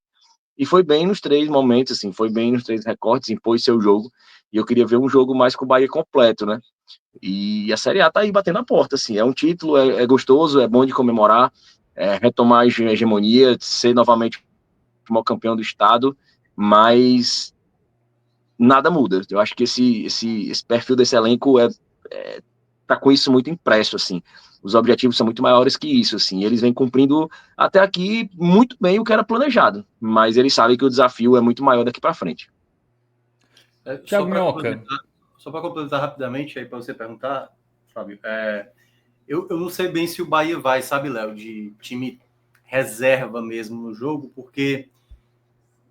E foi bem nos 3 momentos, assim, foi bem nos 3 recortes, impôs seu jogo. E eu queria ver um jogo mais com o Bahia completo, né? E a Série A tá aí batendo a porta, assim, é um título, é gostoso, é bom de comemorar, retomar a hegemonia, ser novamente o maior campeão do estado, mas nada muda. Eu acho que esse perfil desse elenco tá com isso muito impresso, assim. Os objetivos são muito maiores que isso, assim. Eles vêm cumprindo até aqui muito bem o que era planejado, mas eles sabem que o desafio é muito maior daqui para frente. Thiago Minhoca. Só para complementar rapidamente aí para você perguntar, Fábio, eu não sei bem se o Bahia vai, sabe, Léo, de time reserva mesmo no jogo, porque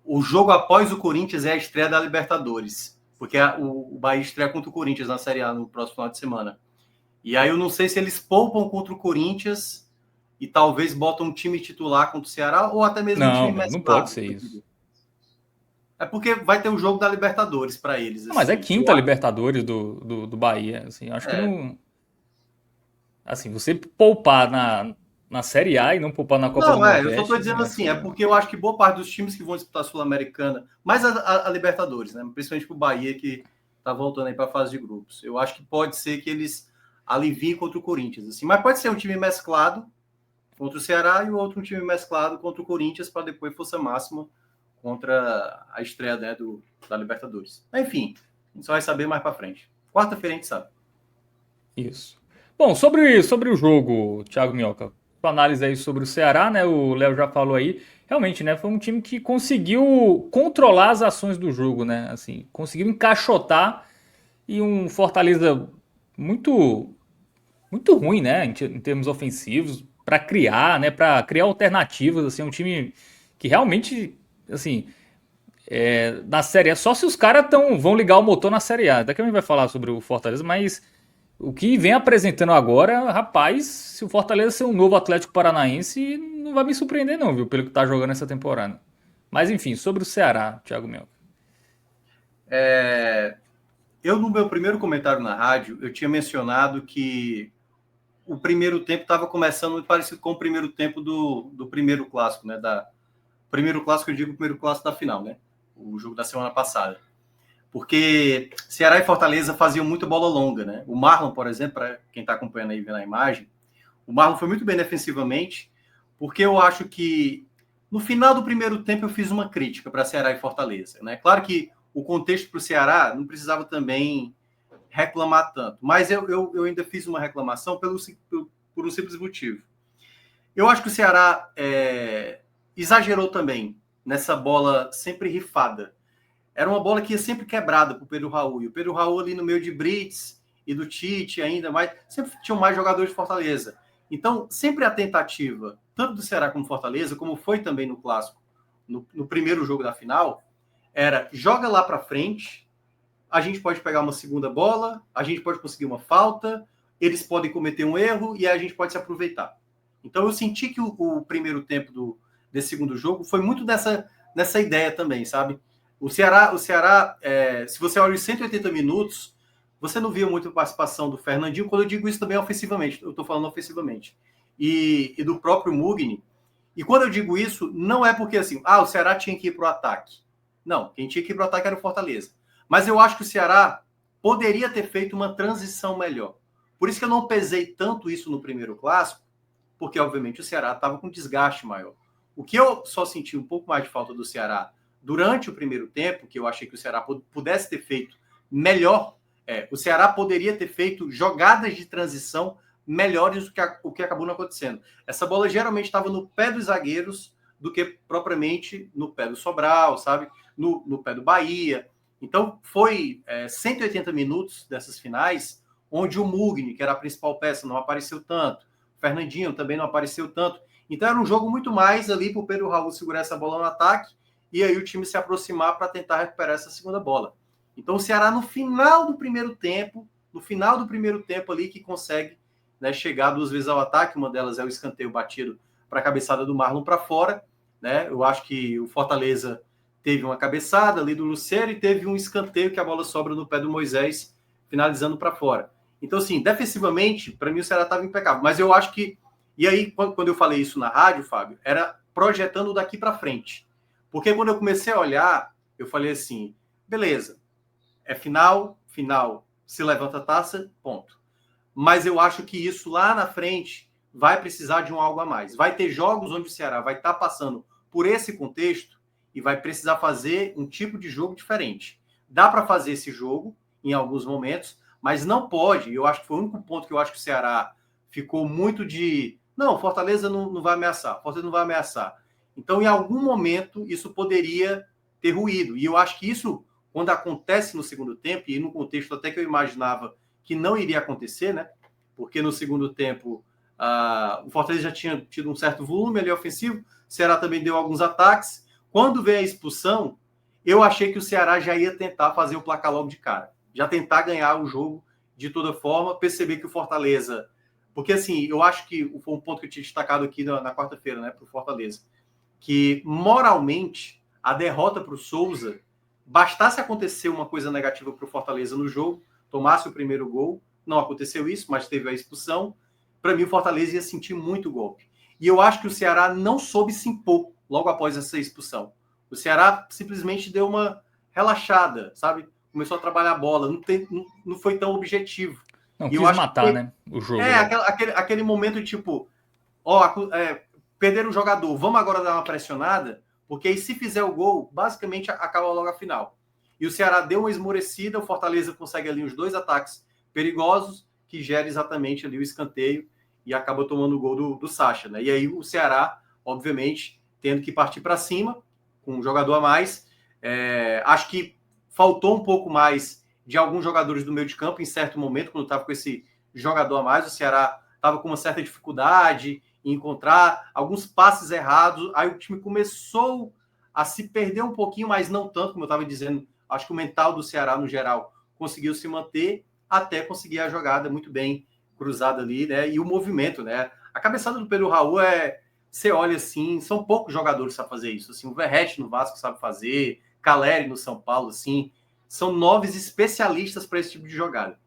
o jogo após o Corinthians é a estreia da Libertadores, porque o Bahia estreia contra o Corinthians na Série A no próximo final de semana. E aí eu não sei se eles poupam contra o Corinthians e talvez botam um time titular contra o Ceará ou até mesmo um time mesclado. Não pode ser isso. É porque vai ter o jogo da Libertadores para eles. Não, mas é quinta Libertadores do Bahia. Assim, acho que não. Assim, você poupar na Série A e não poupar na Copa do Nordeste. Eu só estou dizendo assim, é porque eu acho que boa parte dos times que vão disputar a Sul-Americana, mais a Libertadores, né? Principalmente para o Bahia, que está voltando aí para a fase de grupos. Eu acho que pode ser que eles aliviem contra o Corinthians. Assim, mas pode ser um time mesclado contra o Ceará e o outro um time mesclado contra o Corinthians para depois força máxima contra a estreia, né, da Libertadores. Enfim, a gente só vai saber mais para frente. Quarta-feira a gente sabe. Isso. Bom, sobre o jogo, Thiago Minhoca, sua análise aí sobre o Ceará, né? O Léo já falou aí. Realmente, né? Foi um time que conseguiu controlar as ações do jogo, né? Assim, conseguiu encaixotar e um Fortaleza muito muito ruim, né? Em termos ofensivos, para criar, né? Para criar alternativas, assim, um time que realmente, assim, na Série A, só se os caras vão ligar o motor na Série A. Daqui a gente vai falar sobre o Fortaleza, mas o que vem apresentando agora, rapaz, se o Fortaleza ser um novo Atlético Paranaense, não vai me surpreender não, viu, pelo que tá jogando essa temporada. Mas enfim, sobre o Ceará, Thiago Mel. Eu, no meu primeiro comentário na rádio, eu tinha mencionado que o primeiro tempo estava começando muito parecido com o primeiro tempo do primeiro clássico, né? Primeiro clássico, eu digo o primeiro clássico da final, né? O jogo da semana passada. Porque Ceará e Fortaleza faziam muita bola longa, né? O Marlon, por exemplo, para quem está acompanhando aí vendo a imagem, o Marlon foi muito bem defensivamente, porque eu acho que no final do primeiro tempo eu fiz uma crítica para Ceará e Fortaleza, né? Claro que o contexto para o Ceará não precisava também reclamar tanto, mas eu ainda fiz uma reclamação por um simples motivo. Eu acho que o Ceará exagerou também nessa bola sempre rifada. Era uma bola que ia sempre quebrada para o Pedro Raul. E o Pedro Raul ali no meio de Brits e do Tite ainda mais, sempre tinham mais jogadores de Fortaleza. Então, sempre a tentativa, tanto do Ceará como Fortaleza, como foi também no Clássico, no primeiro jogo da final, era joga lá para frente, a gente pode pegar uma segunda bola, a gente pode conseguir uma falta, eles podem cometer um erro e a gente pode se aproveitar. Então, eu senti que o primeiro tempo desse segundo jogo foi muito nessa ideia também, sabe? O Ceará, se você olha os 180 minutos, você não via muita participação do Fernandinho, quando eu digo isso também ofensivamente, eu estou falando ofensivamente, e do próprio Mugni. E quando eu digo isso, não é porque assim, o Ceará tinha que ir para o ataque. Não, quem tinha que ir para o ataque era o Fortaleza. Mas eu acho que o Ceará poderia ter feito uma transição melhor. Por isso que eu não pesei tanto isso no primeiro clássico, porque obviamente o Ceará estava com desgaste maior. O que eu só senti um pouco mais de falta do Ceará durante o primeiro tempo, que eu achei que o Ceará pudesse ter feito melhor, o Ceará poderia ter feito jogadas de transição melhores do que o que acabou não acontecendo. Essa bola geralmente estava no pé dos zagueiros do que propriamente no pé do Sobral, sabe? No pé do Bahia. Então, foi 180 minutos dessas finais onde o Mugni, que era a principal peça, não apareceu tanto. O Fernandinho também não apareceu tanto. Então, era um jogo muito mais ali para o Pedro Raul segurar essa bola no ataque e aí o time se aproximar para tentar recuperar essa segunda bola. Então, o Ceará, no final do primeiro tempo ali, que consegue, né, chegar 2 vezes ao ataque. Uma delas é o escanteio batido para a cabeçada do Marlon para fora. Né? Eu acho que o Fortaleza teve uma cabeçada ali do Lucero e teve um escanteio que a bola sobra no pé do Moisés, finalizando para fora. Então, assim, defensivamente, para mim o Ceará estava impecável. Mas eu acho que... E aí, quando eu falei isso na rádio, Fábio, era projetando daqui para frente. Porque quando eu comecei a olhar, eu falei assim, beleza, é final, se levanta a taça, ponto. Mas eu acho que isso lá na frente vai precisar de um algo a mais. Vai ter jogos onde o Ceará vai estar passando por esse contexto e vai precisar fazer um tipo de jogo diferente. Dá para fazer esse jogo em alguns momentos, mas não pode. Eu acho que foi o único ponto que eu acho que o Ceará ficou muito de... Não, Fortaleza não vai ameaçar. Fortaleza não vai ameaçar. Então, em algum momento, isso poderia ter ruído. E eu acho que isso, quando acontece no segundo tempo, e no contexto até que eu imaginava que não iria acontecer, né? Porque no segundo tempo o Fortaleza já tinha tido um certo volume ali ofensivo, o Ceará também deu alguns ataques. Quando veio a expulsão, eu achei que o Ceará já ia tentar fazer o placar logo de cara, já tentar ganhar o jogo de toda forma, perceber que o Fortaleza... Porque, assim, eu acho que foi um ponto que eu tinha destacado aqui na quarta-feira, né, para o Fortaleza, que moralmente a derrota para o Souza, bastasse acontecer uma coisa negativa para o Fortaleza no jogo, tomasse o primeiro gol, não aconteceu isso, mas teve a expulsão, para mim o Fortaleza ia sentir muito golpe. E eu acho que o Ceará não soube se impor logo após essa expulsão. O Ceará simplesmente deu uma relaxada, sabe? Começou a trabalhar a bola, não foi tão objetivo. Não e quis eu acho matar, que né, o jogo. Aquele momento de tipo, perderam o jogador, vamos agora dar uma pressionada, porque aí se fizer o gol, basicamente acaba logo a final. E o Ceará deu uma esmorecida, o Fortaleza consegue ali os 2 ataques perigosos, que gera exatamente ali o escanteio e acaba tomando o gol do Sacha, né? E aí o Ceará, obviamente, tendo que partir para cima, com um jogador a mais. Acho que faltou um pouco mais de alguns jogadores do meio de campo em certo momento, quando estava com esse jogador a mais. O Ceará estava com uma certa dificuldade em encontrar alguns passes errados. Aí o time começou a se perder um pouquinho, mas não tanto, como eu estava dizendo. Acho que o mental do Ceará, no geral, conseguiu se manter até conseguir a jogada muito bem cruzada ali, né? E o movimento, né? A cabeçada do Pedro Raul você olha assim, são poucos jogadores que sabem fazer isso. Assim, o Verratti no Vasco sabe fazer, Caleri no São Paulo, assim, são 9 especialistas para esse tipo de jogada.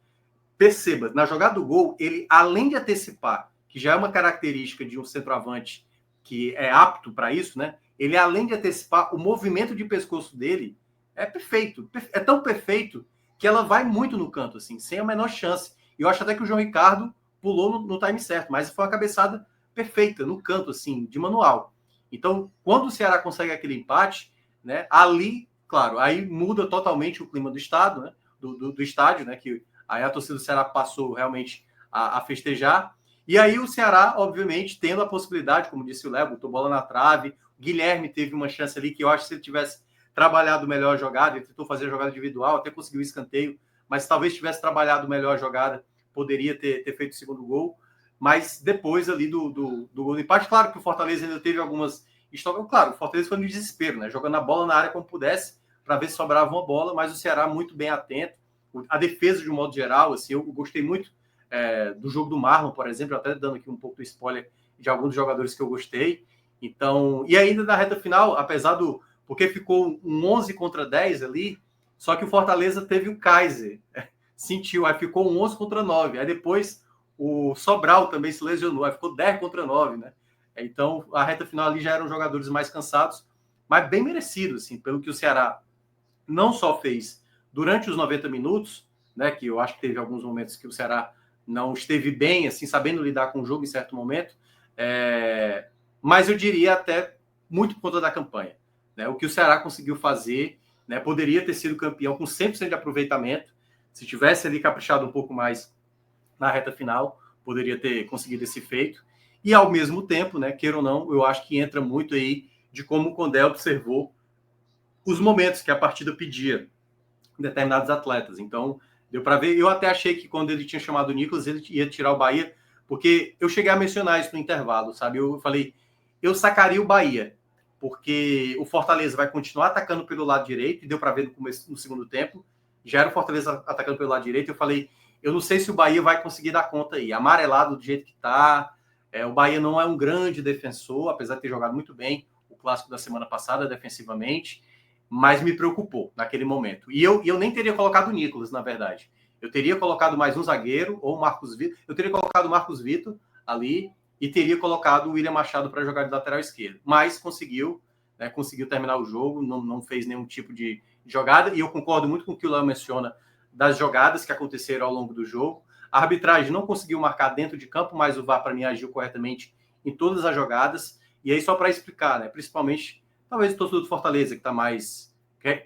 Perceba, na jogada do gol, ele, além de antecipar, que já é uma característica de um centroavante que é apto para isso, né? Ele, além de antecipar, o movimento de pescoço dele é perfeito. É tão perfeito que ela vai muito no canto, assim, sem a menor chance. E eu acho até que o João Ricardo pulou no time certo, mas foi uma cabeçada perfeita, no canto, assim, de manual. Então, quando o Ceará consegue aquele empate, né, ali, claro, aí muda totalmente o clima do estado, né, do estádio, né, que aí a torcida do Ceará passou realmente a festejar. E aí o Ceará, obviamente, tendo a possibilidade, como disse o Léo, botou bola na trave, o Guilherme teve uma chance ali que eu acho que se ele tivesse trabalhado melhor a jogada, ele tentou fazer a jogada individual, até conseguiu o escanteio, mas talvez tivesse trabalhado melhor a jogada, poderia ter feito o segundo gol. Mas depois ali do gol do empate, claro que o Fortaleza ainda teve algumas histórias. Claro, o Fortaleza foi no desespero, né? Jogando a bola na área como pudesse, para ver se sobrava uma bola, mas o Ceará muito bem atento. A defesa, de um modo geral, assim, eu gostei muito do jogo do Marlon, por exemplo, até dando aqui um pouco do spoiler de alguns jogadores que eu gostei. Então, e ainda na reta final, apesar do. Porque ficou um 11 contra 10 ali, só que o Fortaleza teve o Kaiser, sentiu, aí ficou um 11 contra 9. Aí depois o Sobral também se lesionou, aí ficou 10 contra 9, né? Então, a reta final ali já eram jogadores mais cansados, mas bem merecido, assim, pelo que o Ceará não só fez durante os 90 minutos, né, que eu acho que teve alguns momentos que o Ceará não esteve bem, assim, sabendo lidar com o jogo em certo momento, mas eu diria até muito por conta da campanha. Né? O que o Ceará conseguiu fazer, né, poderia ter sido campeão com 100% de aproveitamento, se tivesse ali caprichado um pouco mais na reta final, poderia ter conseguido esse feito. E, ao mesmo tempo, né, queira ou não, eu acho que entra muito aí de como o Condé observou os momentos que a partida pedia determinados atletas. Então, deu para ver. Eu até achei que quando ele tinha chamado o Nicolas, ele ia tirar o Bahia, porque eu cheguei a mencionar isso no intervalo, sabe? Eu falei, eu sacaria o Bahia, porque o Fortaleza vai continuar atacando pelo lado direito, e deu para ver no segundo tempo, já era o Fortaleza atacando pelo lado direito, eu falei, eu não sei se o Bahia vai conseguir dar conta aí, amarelado do jeito que está, o Bahia não é um grande defensor, apesar de ter jogado muito bem o clássico da semana passada defensivamente, mas me preocupou naquele momento. E eu nem teria colocado o Nicolas, na verdade. Eu teria colocado mais um zagueiro, ou o Marcos Vitor. Eu teria colocado o Marcos Vitor ali e teria colocado o William Machado para jogar de lateral esquerdo. Mas conseguiu, né, conseguiu terminar o jogo, não fez nenhum tipo de jogada. E eu concordo muito com o que o Léo menciona das jogadas que aconteceram ao longo do jogo. A arbitragem não conseguiu marcar dentro de campo, mas o VAR, para mim, agiu corretamente em todas as jogadas. E aí, só para explicar, né, principalmente, talvez o torcedor do Fortaleza, que está mais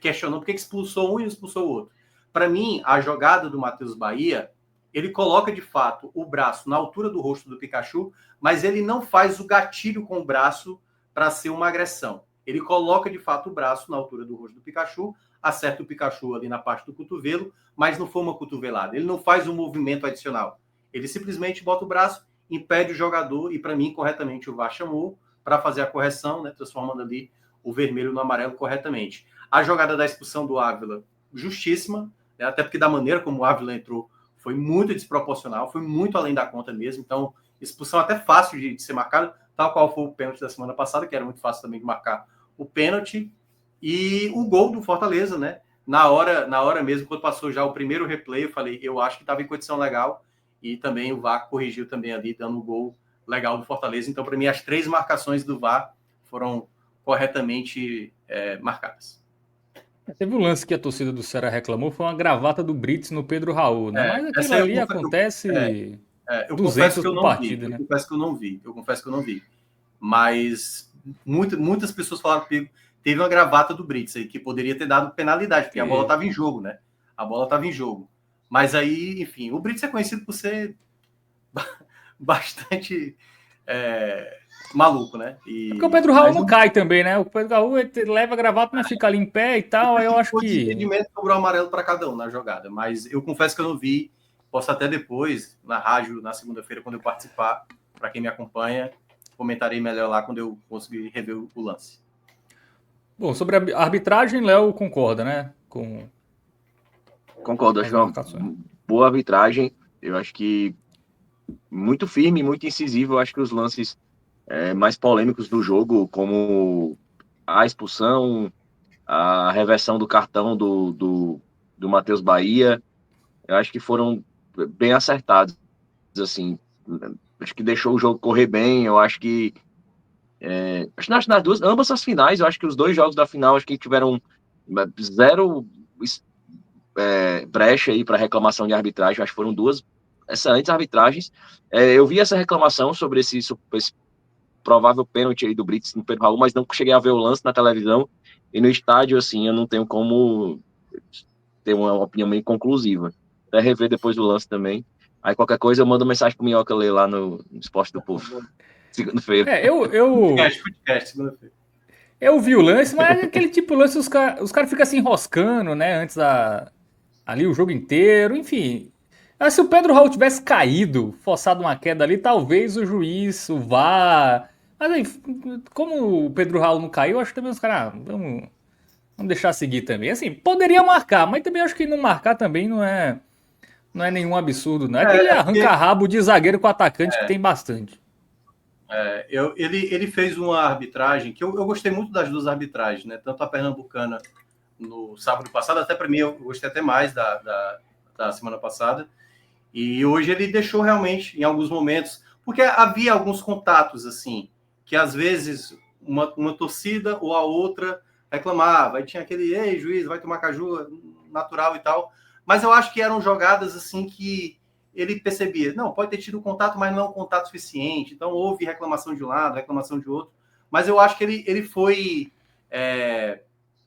questionando por que expulsou um e expulsou o outro. Para mim, a jogada do Matheus Bahia, ele coloca, de fato, o braço na altura do rosto do Pikachu, mas ele não faz o gatilho com o braço para ser uma agressão. Ele coloca, de fato, o braço na altura do rosto do Pikachu, acerta o Pikachu ali na parte do cotovelo, mas não foi uma cotovelada. Ele não faz um movimento adicional. Ele simplesmente bota o braço, impede o jogador, e para mim, corretamente, o VAR chamou para fazer a correção, né, transformando ali o vermelho no amarelo corretamente. A jogada da expulsão do Ávila, justíssima, né, até porque da maneira como o Ávila entrou, foi muito desproporcional, foi muito além da conta mesmo. Então, expulsão até fácil de ser marcada, tal qual foi o pênalti da semana passada, que era muito fácil também de marcar o pênalti. E o gol do Fortaleza, né? Na hora mesmo, quando passou já o primeiro replay, eu falei, eu acho que estava em condição legal. E também o VAR corrigiu também ali, dando um gol legal do Fortaleza. Então, para mim, as 3 marcações do VAR foram corretamente marcadas. Teve um lance que a torcida do Ceará reclamou, foi uma gravata do Brits no Pedro Raul, né? Mas aquilo ali acontece eu 200 confesso que eu por não partida, vi, né? eu confesso que eu não vi. Mas muitas pessoas falaram que teve uma gravata do Brits aí, que poderia ter dado penalidade, porque a bola estava em jogo, né? A bola estava em jogo. Mas aí, enfim, o Brits é conhecido por ser bastante maluco, né? Porque o Pedro Raul não cai também, né? O Pedro Raul leva a gravata, mas fica ali em pé e tal. Aí eu acho que. O entendimento sobrou amarelo para cada um na jogada, mas eu confesso que eu não vi. Posso até depois, na rádio, na segunda-feira, quando eu participar, para quem me acompanha, comentarei melhor lá quando eu conseguir rever o lance. Bom, sobre a arbitragem, Léo concorda, né? Concordo, acho que é uma boa arbitragem. Eu acho que muito firme, muito incisivo. Eu acho que os lances mais polêmicos do jogo, como a expulsão, a reversão do cartão do Matheus Bahia, eu acho que foram bem acertados, assim. Acho que deixou o jogo correr bem. Eu acho que acho que nas ambas as finais, eu acho que os 2 jogos da final acho que tiveram zero brecha aí para reclamação de arbitragem. Acho que foram 2 excelentes arbitragens. Eu vi essa reclamação sobre esse provável pênalti aí do Brits no Pedro Raul, mas não cheguei a ver o lance na televisão, e no estádio, assim, eu não tenho como ter uma opinião meio conclusiva. Até rever depois do lance também. Aí qualquer coisa eu mando mensagem pro Minhoca ler lá no Esporte do Povo, segunda-feira. Podcast, segunda-feira. Eu vi o lance, mas é aquele tipo de lance, os caras ficam se enroscando, né? Ali o jogo inteiro, enfim. Se o Pedro Raul tivesse caído, forçado uma queda ali, talvez o juiz, o VAR. Mas aí, como o Pedro Raul não caiu, acho que também os caras. Vamos deixar seguir também. Assim, poderia marcar, mas também acho que não marcar também não é nenhum absurdo, não. É aquele arranca-rabo de zagueiro com atacante que tem bastante. Ele fez uma arbitragem que eu gostei muito das duas arbitragens, né? Tanto a pernambucana no sábado passado, até para mim eu gostei até mais da semana passada. E hoje ele deixou realmente, em alguns momentos, porque havia alguns contatos, assim, que às vezes uma torcida ou a outra reclamava, aí tinha aquele, ei, juiz, vai tomar caju, natural e tal. Mas eu acho que eram jogadas, assim, que ele percebia, não, pode ter tido contato, mas não é um contato suficiente. Então houve reclamação de um lado, reclamação de outro. Mas eu acho que ele foi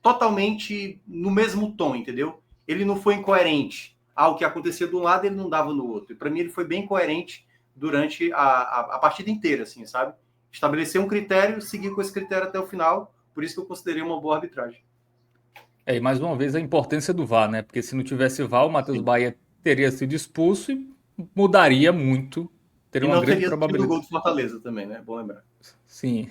totalmente no mesmo tom, entendeu? Ele não foi incoerente. O que acontecia de um lado, ele não dava no outro. E para mim, ele foi bem coerente durante a partida inteira, assim, sabe? Estabelecer um critério, seguir com esse critério até o final. Por isso que eu considerei uma boa arbitragem. E mais uma vez a importância do VAR, né? Porque se não tivesse VAR, o Matheus Bahia teria sido expulso e mudaria muito. Teria uma grande probabilidade. Tido o gol do Fortaleza também, né? Bom lembrar. Sim.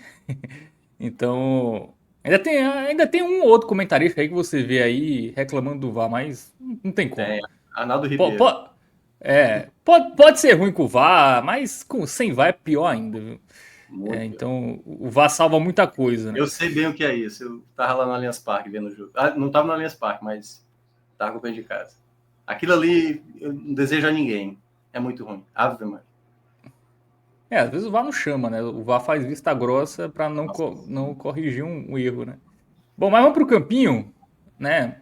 Então, ainda tem um outro comentarista aí que você vê aí reclamando do VAR, mas não tem como. Arnaldo Ribeiro. Pode ser ruim com o VAR, mas sem VAR é pior ainda, viu? Então, o VAR salva muita coisa, né? Eu sei bem o que é isso. Eu tava lá no Allianz Parque vendo o jogo. Não tava no Allianz Parque, mas tava acompanhando de casa. Aquilo ali, eu não desejo a ninguém. É muito ruim. Ave Maria. Às vezes o VAR não chama, né? O VAR faz vista grossa para não corrigir um erro, né? Bom, mas vamos pro campinho, né?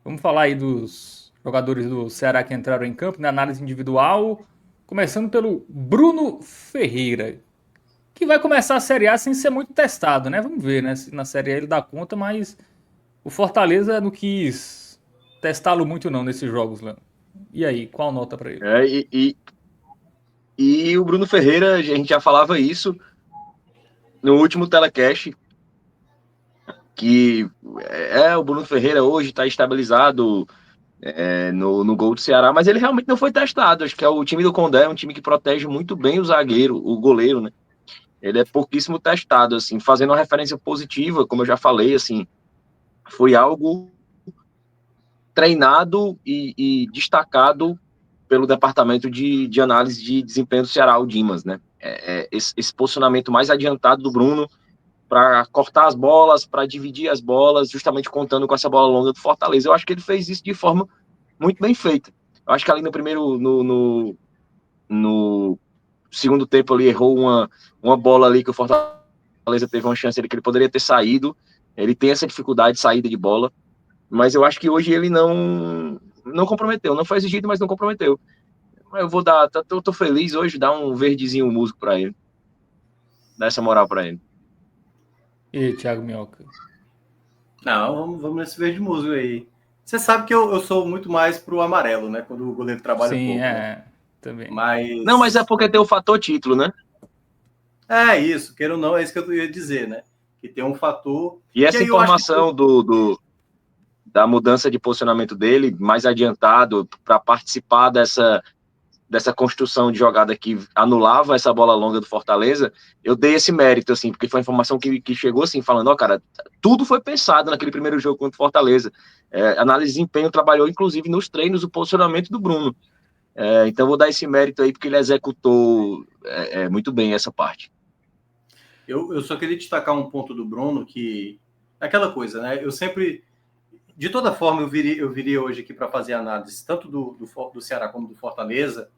Vamos falar aí dos jogadores do Ceará que entraram em campo, na análise individual, começando pelo Bruno Ferreira, que vai começar a Série A sem ser muito testado, né? Vamos ver, né? Se na Série A ele dá conta, mas o Fortaleza não quis testá-lo muito não nesses jogos, Léo. E aí, qual nota para ele? E o Bruno Ferreira, a gente já falava isso no último telecast, que o Bruno Ferreira hoje está estabilizado no gol do Ceará, mas ele realmente não foi testado. Acho que o time do Condé é um time que protege muito bem o goleiro, né? Ele é pouquíssimo testado, assim, fazendo uma referência positiva, como eu já falei, assim, foi algo treinado e destacado pelo departamento de análise de desempenho do Ceará, o Dimas, né? Esse posicionamento mais adiantado do Bruno para cortar as bolas, para dividir as bolas, justamente contando com essa bola longa do Fortaleza. Eu acho que ele fez isso de forma muito bem feita. Eu acho que ali no segundo tempo ele errou uma bola ali que o Fortaleza teve uma chance ali que ele poderia ter saído. Ele tem essa dificuldade de saída de bola, mas eu acho que hoje ele não comprometeu. Não foi exigido, mas não comprometeu. Eu vou dar, tô feliz hoje, dar um verdezinho músico para ele. Dar essa moral para ele. E Thiago Minhoca? Não, vamos nesse verde musgo aí. Você sabe que eu sou muito mais pro amarelo, né? Quando o goleiro trabalha pouco. Né? Também. Mas é porque tem o fator título, né? Isso, queira ou não, é isso que eu ia dizer, né? Que tem um fator... E essa informação da mudança de posicionamento dele, mais adiantado, para participar dessa construção de jogada que anulava essa bola longa do Fortaleza, eu dei esse mérito, assim, porque foi uma informação que chegou, assim, falando, cara, tudo foi pensado naquele primeiro jogo contra o Fortaleza. Análise de desempenho trabalhou, inclusive, nos treinos, o posicionamento do Bruno. Então, vou dar esse mérito aí, porque ele executou muito bem essa parte. Eu só queria destacar um ponto do Bruno, que é aquela coisa, né? Eu sempre... De toda forma, eu viria hoje aqui para fazer análise, tanto do Ceará como do Fortaleza,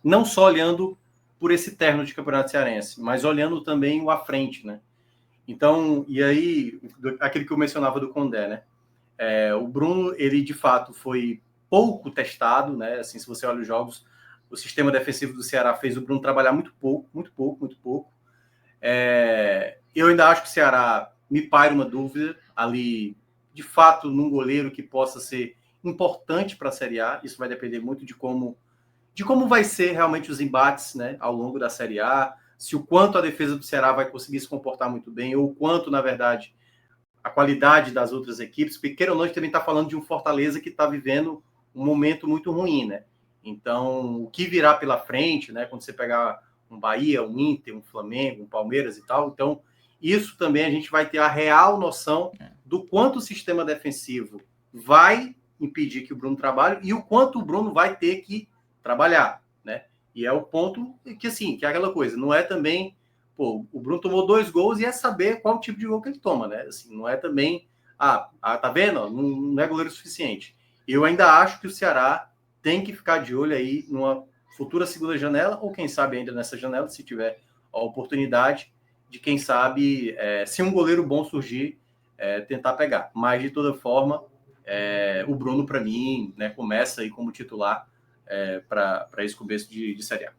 não só olhando por esse terno de campeonato cearense, mas olhando também o à frente, né? Então, e aí, aquele que eu mencionava do Condé, né? O Bruno, ele de fato foi pouco testado, né? Assim, se você olha os jogos, o sistema defensivo do Ceará fez o Bruno trabalhar muito pouco. Eu ainda acho que o Ceará me paira uma dúvida ali, de fato, num goleiro que possa ser importante para a Série A. Isso vai depender muito de como vai ser realmente os embates, né, ao longo da Série A, se o quanto a defesa do Ceará vai conseguir se comportar muito bem, ou o quanto, na verdade, a qualidade das outras equipes, porque, queira ou não, a gente também está falando de um Fortaleza que está vivendo um momento muito ruim, né? Então, o que virá pela frente, né, quando você pegar um Bahia, um Inter, um Flamengo, um Palmeiras e tal, então, isso também a gente vai ter a real noção do quanto o sistema defensivo vai impedir que o Bruno trabalhe e o quanto o Bruno vai ter que trabalhar, né? E é o ponto que, assim, que é aquela coisa, não é também, pô, o Bruno tomou 2 gols e é saber qual tipo de gol que ele toma, né? Assim, não é também, tá vendo? Não é goleiro suficiente. Eu ainda acho que o Ceará tem que ficar de olho aí numa futura segunda janela, ou quem sabe ainda nessa janela, se tiver a oportunidade de, quem sabe, se um goleiro bom surgir, tentar pegar. Mas, de toda forma, o Bruno, para mim, né, começa aí como titular para esse começo de Série A.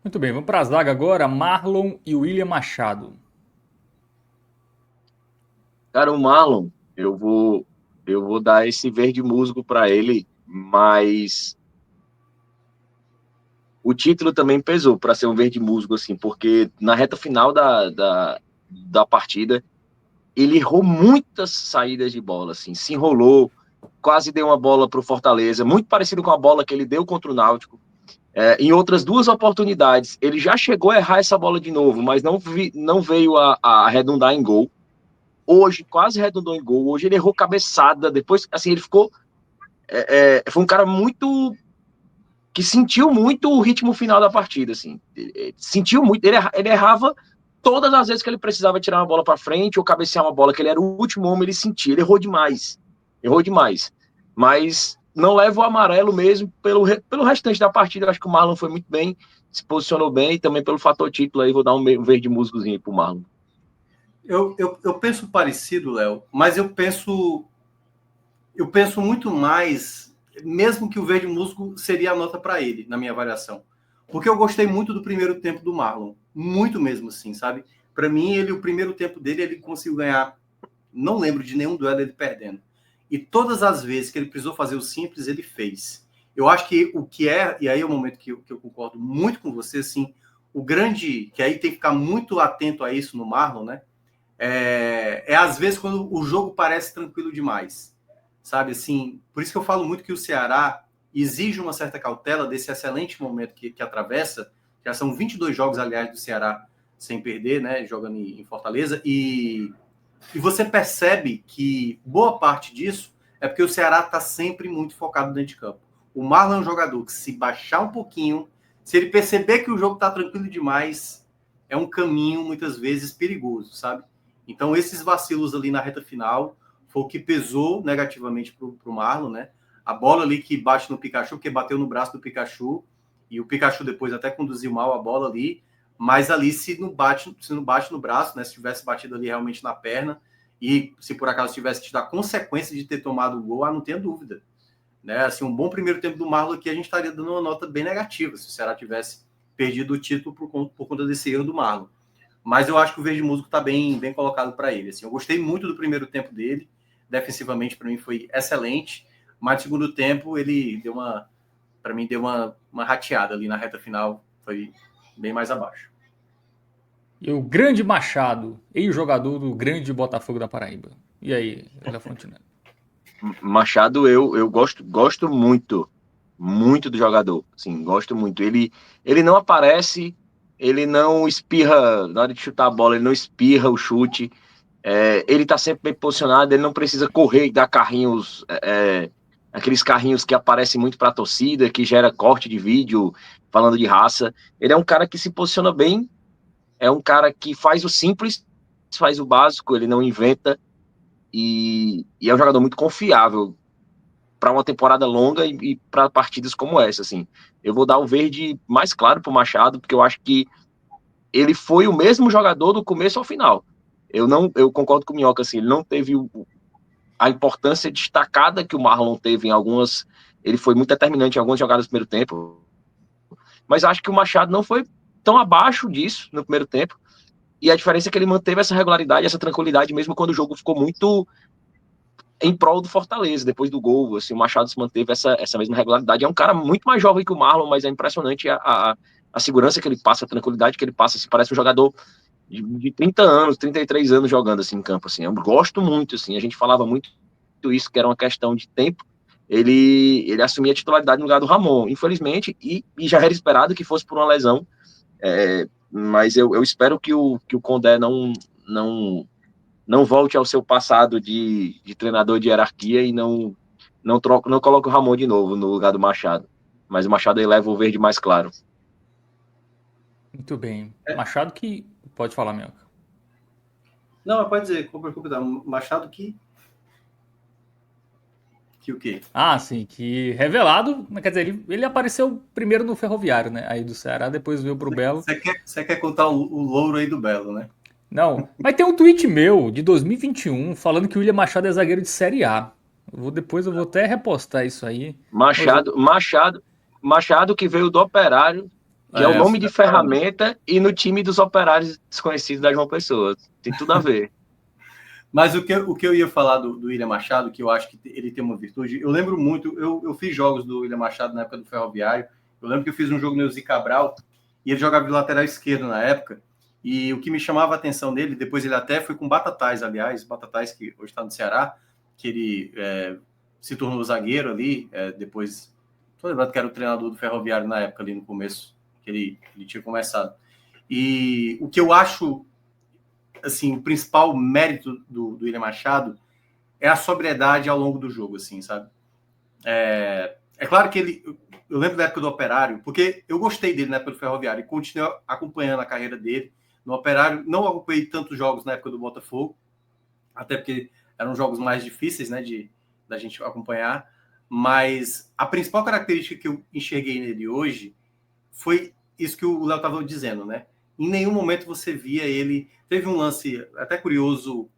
Muito bem, vamos para a zaga agora, Marlon e William Machado. Cara, o Marlon, eu vou dar esse verde musgo para ele, mas o título também pesou para ser um verde musgo, assim, porque na reta final da partida, ele errou muitas saídas de bola, assim, se enrolou, quase deu uma bola para o Fortaleza, muito parecido com a bola que ele deu contra o Náutico. Em outras 2 oportunidades, ele já chegou a errar essa bola de novo, mas não veio a arredondar em gol. Hoje, quase redundou em gol. Hoje ele errou cabeçada. Depois, assim, ele ficou... foi um cara muito... que sentiu muito o ritmo final da partida, assim. Sentiu muito. Ele errava todas as vezes que ele precisava tirar uma bola para frente ou cabecear uma bola, que ele era o último homem, ele sentia. Ele errou demais. Mas não leva o amarelo mesmo pelo restante da partida. Eu acho que o Marlon foi muito bem, se posicionou bem, e também pelo fator título aí, vou dar um verde musgozinho pro Marlon. Eu penso parecido, Léo, mas eu penso muito mais, mesmo que o verde musgo seria a nota para ele, na minha avaliação. Porque eu gostei muito do primeiro tempo do Marlon. Muito mesmo, assim, sabe? Para mim, o primeiro tempo dele, ele conseguiu ganhar. Não lembro de nenhum duelo ele perdendo. E todas as vezes que ele precisou fazer o simples, ele fez. Eu acho que o que e aí é o momento que eu concordo muito com você, assim, o grande, que aí tem que ficar muito atento a isso no Marlon, né? Às vezes quando o jogo parece tranquilo demais, sabe, assim, por isso que eu falo muito que o Ceará exige uma certa cautela desse excelente momento que atravessa. Já são 22 jogos, aliás, do Ceará sem perder, né, jogando em Fortaleza, e você percebe que boa parte disso é porque o Ceará está sempre muito focado dentro de campo. O Marlon é um jogador que, se baixar um pouquinho, se ele perceber que o jogo está tranquilo demais, é um caminho, muitas vezes, perigoso, sabe? Então, esses vacilos ali na reta final foi o que pesou negativamente para o Marlon, né? A bola ali que bate no Pikachu, porque bateu no braço do Pikachu, e o Pikachu depois até conduziu mal a bola ali, mas ali se não bate no braço, né? Se tivesse batido ali realmente na perna, e se por acaso tivesse tido a consequência de ter tomado o gol, não tenha dúvida. Né? Assim, um bom primeiro tempo do Marlon aqui, a gente estaria dando uma nota bem negativa, se o Ceará tivesse perdido o título por conta desse erro do Marlon. Mas eu acho que o verde musgo está bem colocado para ele. Assim, eu gostei muito do primeiro tempo dele, defensivamente para mim foi excelente, mas no segundo tempo ele deu uma rateada ali na reta final, foi bem mais abaixo. E o grande Machado, ex-jogador do grande Botafogo da Paraíba. E aí, Léo Fontenelle? Machado, eu gosto muito do jogador, assim, gosto muito. Ele não aparece, ele não espirra, na hora de chutar a bola, ele não espirra o chute, ele tá sempre bem posicionado, ele não precisa correr e dar carrinhos, aqueles carrinhos que aparecem muito para a torcida, que gera corte de vídeo, falando de raça. Ele é um cara que se posiciona bem, é um cara que faz o simples, faz o básico, ele não inventa, e é um jogador muito confiável para uma temporada longa e para partidas como essa, assim. Eu vou dar o verde mais claro para o Machado, porque eu acho que ele foi o mesmo jogador do começo ao final. Eu concordo com o Minhoca, assim, ele não teve a importância destacada que o Marlon teve em algumas ele foi muito determinante em algumas jogadas do primeiro tempo, mas acho que o Machado não foi tão abaixo disso no primeiro tempo, e a diferença é que ele manteve essa regularidade, essa tranquilidade, mesmo quando o jogo ficou muito em prol do Fortaleza, depois do gol, assim, o Machado se manteve essa mesma regularidade. É um cara muito mais jovem que o Marlon, mas é impressionante a segurança que ele passa, a tranquilidade que ele passa, assim, parece um jogador de 30 anos, 33 anos jogando assim em campo, assim. Eu gosto muito, assim, a gente falava muito isso, que era uma questão de tempo, ele assumia a titularidade no lugar do Ramon, infelizmente, e já era esperado que fosse por uma lesão, mas eu espero que o Condé não volte ao seu passado de treinador de hierarquia e não coloque o Ramon de novo no lugar do Machado. Mas o Machado aí leva o verde mais claro. Muito bem. Machado que... Pode falar, Minhoca. Não, pode dizer, Machado que o quê? Ah, sim, que revelado, quer dizer, ele apareceu primeiro no Ferroviário, né? Aí do Ceará, depois veio pro Belo. Você quer contar o louro aí do Belo, né? Não, mas tem um tweet meu de 2021 falando que o William Machado é zagueiro de Série A. Depois eu vou até repostar isso aí. Machado que veio do Operário, que é o nome de ferramenta, e no time dos Operários desconhecidos da João Pessoa. Tem tudo a ver. Mas o que eu ia falar do William Machado, que eu acho que ele tem uma virtude, eu lembro muito, eu fiz jogos do William Machado na época do Ferroviário, eu lembro que eu fiz um jogo no Elzi Cabral, e ele jogava de lateral esquerdo na época, e o que me chamava a atenção dele, depois ele até foi com Batatais, aliás, Batatais que hoje está no Ceará, que ele se tornou zagueiro ali, depois, estou lembrando que era o treinador do Ferroviário na época, ali no começo, que ele tinha começado. E o que eu acho, assim, o principal mérito do William Machado é a sobriedade ao longo do jogo, assim, sabe? É claro que eu lembro da época do Operário, porque eu gostei dele na época do Ferroviário e continuei acompanhando a carreira dele. No Operário, não acompanhei tantos jogos na época do Botafogo, até porque eram jogos mais difíceis, né, da gente acompanhar, mas a principal característica que eu enxerguei nele hoje foi isso que o Léo estava dizendo, né? Em nenhum momento você via ele... Teve um lance até curioso,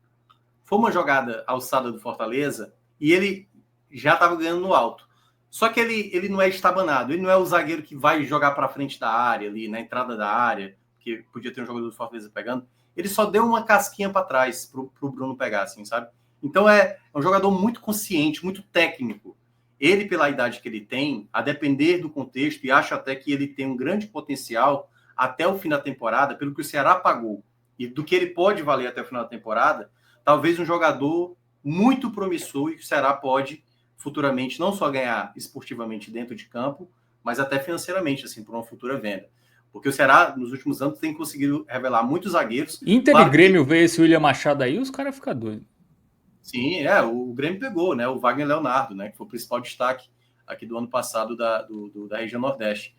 foi uma jogada alçada do Fortaleza, e ele já estava ganhando no alto. Só que ele não é estabanado, ele não é o zagueiro que vai jogar para frente da área, ali, na entrada da área, que podia ter um jogador do Fortaleza pegando. Ele só deu uma casquinha para trás pro Bruno pegar, assim, sabe? Então é um jogador muito consciente, muito técnico. Ele, pela idade que ele tem, a depender do contexto, e acho até que ele tem um grande potencial até o fim da temporada, pelo que o Ceará pagou, e do que ele pode valer até o final da temporada, talvez um jogador muito promissor, e que o Ceará pode futuramente não só ganhar esportivamente dentro de campo, mas até financeiramente, assim, por uma futura venda. Porque o Ceará, nos últimos anos, tem conseguido revelar muitos zagueiros. Inter e Grêmio vê esse William Machado aí, os caras ficam doidos. Sim, o Grêmio pegou, né? O Wagner Leonardo, né? Que foi o principal destaque aqui do ano passado da região Nordeste.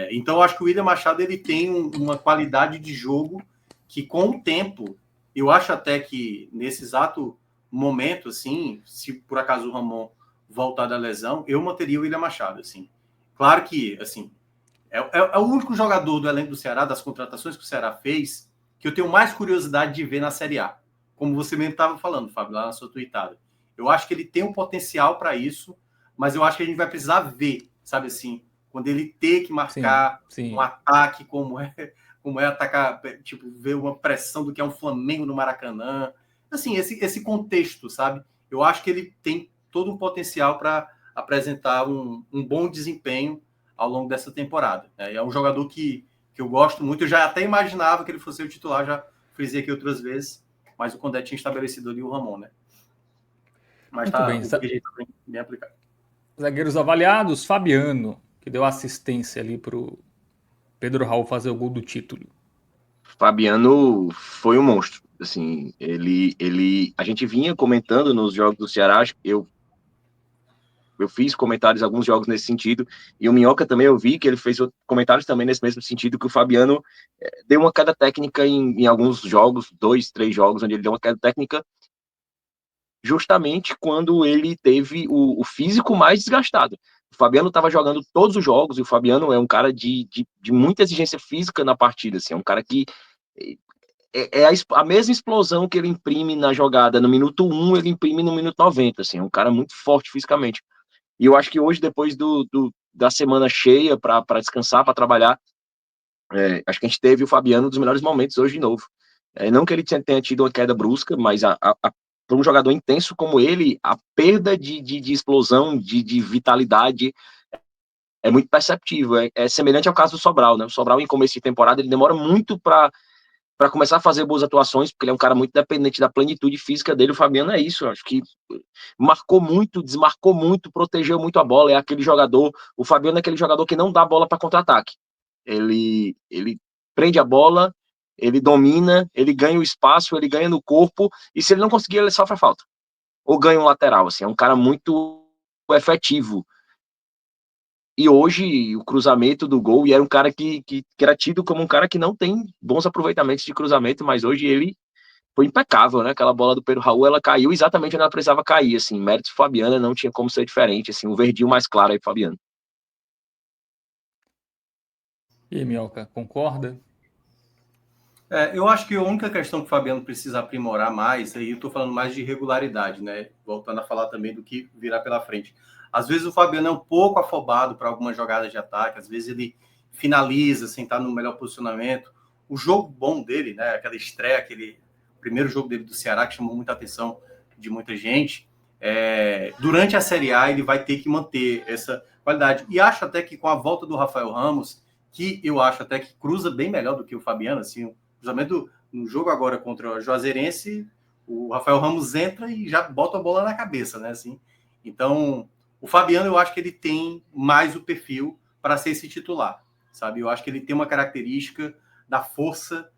Então, eu acho que o William Machado ele tem uma qualidade de jogo que, com o tempo, eu acho até que nesse exato momento, assim, se por acaso o Ramon voltar da lesão, eu manteria o William Machado, assim. Claro que, assim, é o único jogador do elenco do Ceará, das contratações que o Ceará fez, que eu tenho mais curiosidade de ver na Série A. Como você mesmo estava falando, Fábio, lá na sua tweetada. Eu acho que ele tem um potencial para isso, mas eu acho que a gente vai precisar ver, sabe assim, quando ele ter que marcar um ataque, como é atacar, tipo, ver uma pressão do que é um Flamengo no Maracanã. Assim, esse contexto, sabe? Eu acho que ele tem todo um potencial para apresentar um bom desempenho ao longo dessa temporada. É um jogador que eu gosto muito. Eu já até imaginava que ele fosse o titular, já frisei aqui outras vezes, mas o Condé tinha estabelecido ali o Ramon, né? Mas muito bem. Bem aplicado. Zagueiros avaliados, Fabiano, que deu assistência ali pro Pedro Raul fazer o gol do título. Fabiano foi um monstro. Assim, a gente vinha comentando nos jogos do Ceará, eu fiz comentários, alguns jogos nesse sentido, e o Minhoca também eu vi que ele fez comentários também nesse mesmo sentido, que o Fabiano deu uma queda técnica em alguns jogos, 2, 3 jogos, onde ele deu uma queda técnica justamente quando ele teve o físico mais desgastado. O Fabiano estava jogando todos os jogos, e o Fabiano é um cara de muita exigência física na partida, assim, é um cara que a mesma explosão que ele imprime na jogada no minuto 1, ele imprime no minuto 90, assim, é um cara muito forte fisicamente. E eu acho que hoje, depois da semana cheia para descansar, para trabalhar, acho que a gente teve o Fabiano dos melhores momentos hoje de novo. Não que ele tenha tido uma queda brusca, mas para um jogador intenso como ele, a perda de explosão, de vitalidade é muito perceptível. É semelhante ao caso do Sobral, né? O Sobral, em começo de temporada, ele demora muito para começar a fazer boas atuações, porque ele é um cara muito dependente da plenitude física dele. O Fabiano é isso, eu acho que marcou muito, desmarcou muito, protegeu muito a bola. É aquele jogador, o Fabiano é aquele jogador que não dá bola para contra-ataque. Ele prende a bola, ele domina, ele ganha o espaço, ele ganha no corpo, e se ele não conseguir, ele sofre a falta. Ou ganha um lateral, assim, é um cara muito efetivo. E hoje, o cruzamento do gol, e era um cara que era tido como um cara que não tem bons aproveitamentos de cruzamento, mas hoje ele foi impecável, né? Aquela bola do Pedro Raul, ela caiu exatamente onde ela precisava cair, assim, mérito Fabiano, não tinha como ser diferente, assim, o verdinho mais claro aí, Fabiano. E aí, Minhoca, concorda? Eu acho que a única questão que o Fabiano precisa aprimorar mais, aí eu estou falando mais de regularidade, né? Voltando a falar também do que virá pela frente. Às vezes o Fabiano é um pouco afobado para algumas jogadas de ataque, às vezes ele finaliza sem estar no melhor posicionamento. O jogo bom dele, né? Aquela estreia, aquele primeiro jogo dele do Ceará, que chamou muita atenção de muita gente. Durante a Série A, ele vai ter que manter essa qualidade. E acho até que com a volta do Rafael Ramos, que eu acho até que cruza bem melhor do que o Fabiano, assim, justamente no jogo agora contra o Juazeirense, o Rafael Ramos entra e já bota a bola na cabeça, né? Assim, então, o Fabiano, eu acho que ele tem mais o perfil para ser esse titular, sabe? Eu acho que ele tem uma característica da força,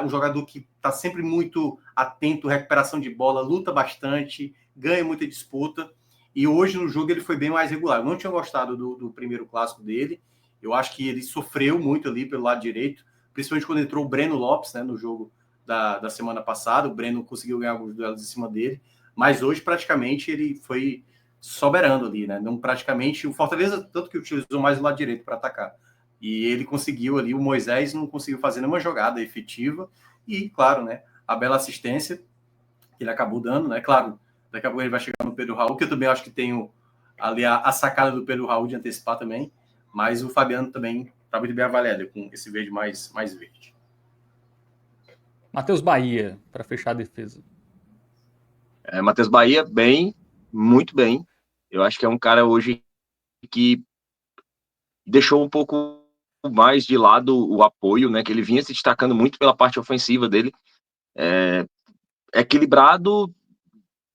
um jogador que está sempre muito atento, recuperação de bola, luta bastante, ganha muita disputa. E hoje no jogo ele foi bem mais regular. Eu não tinha gostado do primeiro clássico dele. Eu acho que ele sofreu muito ali pelo lado direito, principalmente quando entrou o Breno Lopes, né, no jogo da semana passada. O Breno conseguiu ganhar alguns duelos em cima dele, mas hoje praticamente ele foi soberano ali, né? Não praticamente o Fortaleza, tanto que utilizou mais o lado direito para atacar. E ele conseguiu ali, o Moisés não conseguiu fazer nenhuma jogada efetiva. E, claro, né, a bela assistência que ele acabou dando, né? Claro, daqui a pouco ele vai chegar no Pedro Raul, que eu também acho que tem ali a sacada do Pedro Raul de antecipar também. Mas o Fabiano também está muito bem avaliado, com esse verde mais verde. Matheus Bahia, para fechar a defesa. Matheus Bahia, bem, muito bem. Eu acho que é um cara hoje que deixou um pouco mais de lado o apoio, né? Que ele vinha se destacando muito pela parte ofensiva dele. Equilibrado,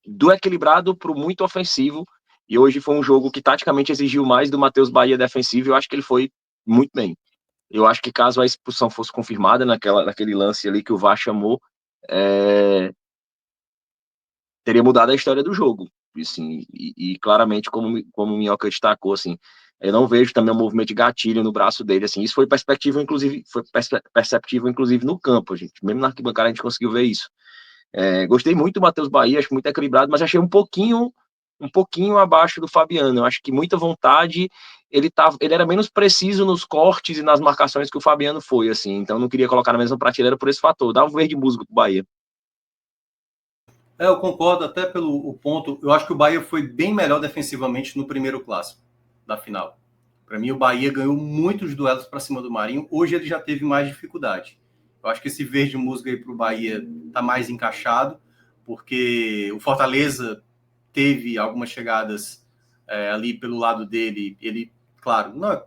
do equilibrado para o muito ofensivo. E hoje foi um jogo que taticamente exigiu mais do Matheus Bahia defensivo. E eu acho que ele foi muito bem. Eu acho que caso a expulsão fosse confirmada naquele lance ali que o VAR chamou, teria mudado a história do jogo. Assim, e claramente, como o Minhoca destacou, assim, eu não vejo também um movimento de gatilho no braço dele. Assim, isso foi perceptível, inclusive, no campo, gente. Mesmo na arquibancada a gente conseguiu ver isso. Gostei muito do Matheus Bahia, acho muito equilibrado, mas achei um pouquinho abaixo do Fabiano. Eu acho que muita vontade, ele era menos preciso nos cortes e nas marcações que o Fabiano foi, assim. Então não queria colocar na mesma prateleira por esse fator. Dá um verde musgo pro Bahia. Eu concordo até pelo o ponto. Eu acho que o Bahia foi bem melhor defensivamente no primeiro clássico da final. Para mim, o Bahia ganhou muitos duelos para cima do Marinho. Hoje ele já teve mais dificuldade. Eu acho que esse verde musgo aí para o Bahia está mais encaixado, porque o Fortaleza teve algumas chegadas ali pelo lado dele. Ele, claro, não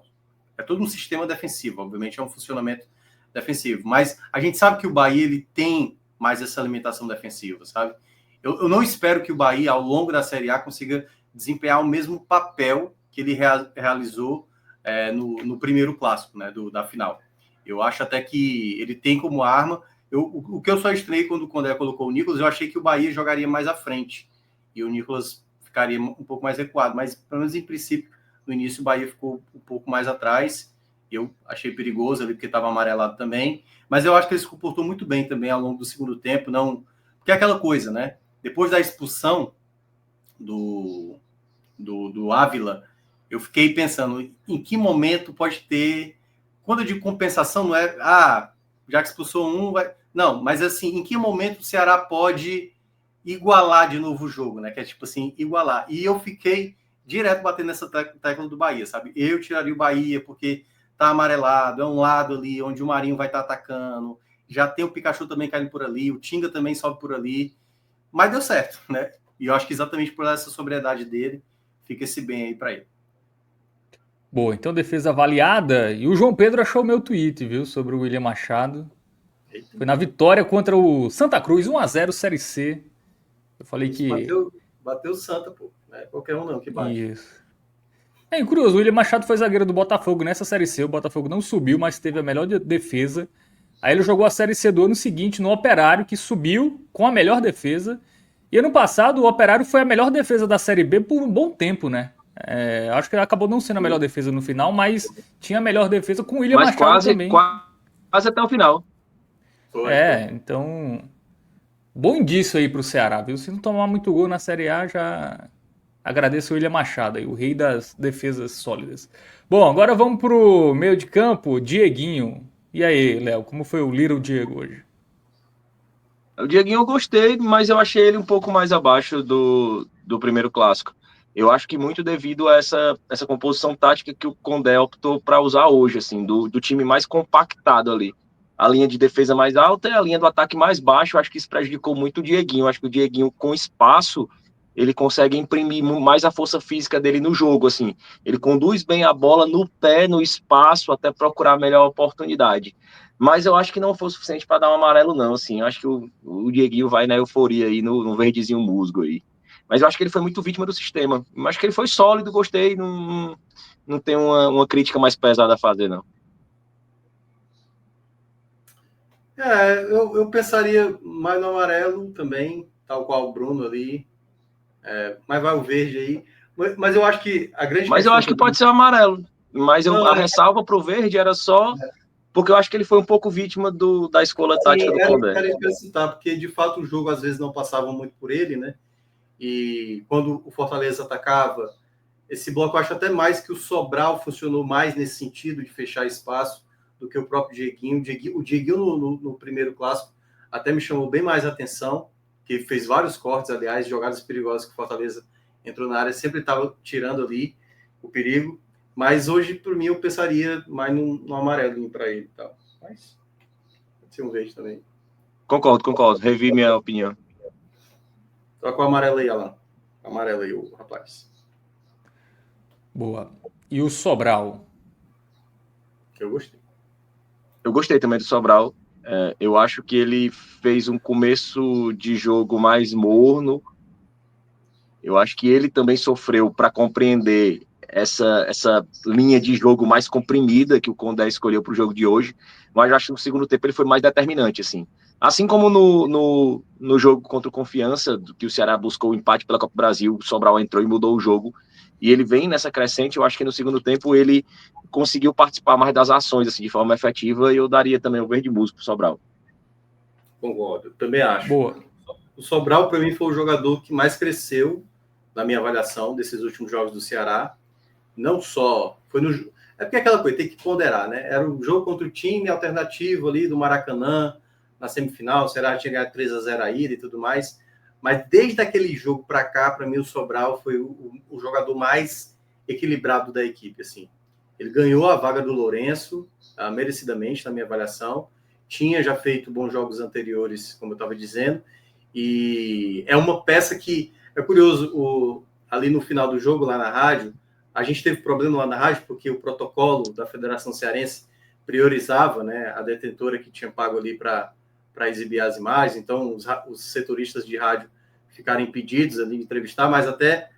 é todo um sistema defensivo, obviamente é um funcionamento defensivo, mas a gente sabe que o Bahia ele tem mais essa alimentação defensiva, sabe? Eu não espero que o Bahia, ao longo da Série A, consiga desempenhar o mesmo papel que ele realizou no primeiro clássico, né, da final. Eu acho até que ele tem como arma. O que eu só estranhei quando o Condé colocou o Nicolas, eu achei que o Bahia jogaria mais à frente e o Nicolas ficaria um pouco mais recuado, mas pelo menos em princípio, no início o Bahia ficou um pouco mais atrás. Eu achei perigoso ali porque estava amarelado também, mas eu acho que ele se comportou muito bem também ao longo do segundo tempo, não, porque é aquela coisa, né? Depois da expulsão do Ávila, eu fiquei pensando em que momento pode ter. Quando eu digo compensação, não é já que expulsou um, vai. Não, mas assim, em que momento o Ceará pode igualar de novo o jogo, né? Que é tipo assim, igualar. E eu fiquei direto batendo nessa tecla do Bahia, sabe? Eu tiraria o Bahia porque tá amarelado, é um lado ali onde o Marinho vai estar atacando, já tem o Pikachu também caindo por ali, o Tinga também sobe por ali, mas deu certo, né? E eu acho que exatamente por essa sobriedade dele, fica esse bem aí para ele. Boa, então defesa avaliada. E o João Pedro achou meu tweet, viu, sobre o William Machado. Eita. Foi na vitória contra o Santa Cruz, 1-0 Série C. Eu falei Isso, que... bateu o Santa, pô. Não é qualquer um não que bate. Isso. É curioso, o William Machado foi zagueiro do Botafogo nessa Série C. O Botafogo não subiu, mas teve a melhor defesa. Aí ele jogou a Série C do ano seguinte no Operário, que subiu com a melhor defesa. E ano passado o Operário foi a melhor defesa da Série B por um bom tempo, né? Acho que acabou não sendo a melhor defesa no final, mas tinha a melhor defesa com o William Mas Machado quase, também. quase até o final. Foi. Então... Bom indício aí pro Ceará, viu? Se não tomar muito gol na Série A, já agradeço o William Machado aí, o rei das defesas sólidas. Bom, agora vamos pro meio de campo, Dieguinho. E aí, Léo, como foi o Little Diego hoje? O Dieguinho eu gostei, mas eu achei ele um pouco mais abaixo do primeiro clássico. Eu acho que muito devido a essa composição tática que o Condé optou para usar hoje, assim, do time mais compactado ali. A linha de defesa mais alta e a linha do ataque mais baixo. Eu acho que isso prejudicou muito o Dieguinho. Eu acho que o Dieguinho, com espaço, ele consegue imprimir mais a força física dele no jogo, assim. Ele conduz bem a bola no pé, no espaço, até procurar a melhor oportunidade. Mas eu acho que não foi o suficiente para dar um amarelo, não, assim. Eu acho que o Dieguinho vai na euforia aí, no verdezinho musgo aí. Mas eu acho que ele foi muito vítima do sistema. Eu acho que ele foi sólido, gostei. Não tem uma crítica mais pesada a fazer, não. Eu pensaria mais no amarelo também, tal qual o Bruno ali. Mas vai o verde aí. Mas eu acho que a grande Mas eu questão acho que pode ser o amarelo. Mas a ressalva pro verde era só porque eu acho que ele foi um pouco vítima da escolha tática do Condé. Era que eu citar, porque de fato o jogo às vezes não passava muito por ele, né? E quando o Fortaleza atacava, esse bloco eu acho até mais que o Sobral funcionou mais nesse sentido de fechar espaço do que o próprio Dieguinho. O Dieguinho no primeiro clássico até me chamou bem mais a atenção, que fez vários cortes, aliás, jogadas perigosas que o Fortaleza entrou na área, sempre estava tirando ali o perigo. Mas hoje, por mim, eu pensaria mais no amarelinho para ele e tal. Mas pode ser um verde também. Concordo. Revi minha opinião. Só com o amarelo aí, Alan. Amarelo aí, o rapaz. Boa. E o Sobral? Que eu gostei. Eu gostei também do Sobral. Eu acho que ele fez um começo de jogo mais morno. Eu acho que ele também sofreu para compreender essa linha de jogo mais comprimida que o Condé escolheu para o jogo de hoje. Mas eu acho que no segundo tempo ele foi mais determinante, assim. Assim como no jogo contra o Confiança, que o Ceará buscou o empate pela Copa do Brasil, o Sobral entrou e mudou o jogo. E ele vem nessa crescente. Eu acho que no segundo tempo ele conseguiu participar mais das ações assim, de forma efetiva. E eu daria também o verde musgo para o Sobral. Concordo, eu também acho. Boa. O Sobral, para mim, foi o jogador que mais cresceu na minha avaliação desses últimos jogos do Ceará. Não só foi no. É porque aquela coisa tem que ponderar, né? Era um jogo contra o time alternativo ali do Maracanã, na semifinal. O Ceará tinha ganhado 3-0 a ida e tudo mais. Mas desde aquele jogo para cá, para mim, o Sobral foi o jogador mais equilibrado da equipe. Assim. Ele ganhou a vaga do Lourenço, merecidamente, na minha avaliação. Tinha já feito bons jogos anteriores, como eu estava dizendo. E é uma peça que é curioso, ali no final do jogo, lá na rádio, a gente teve problema lá na rádio, porque o protocolo da Federação Cearense priorizava, né, a detentora que tinha pago ali para exibir as imagens, então os setoristas de rádio ficaram impedidos ali de entrevistar, mas até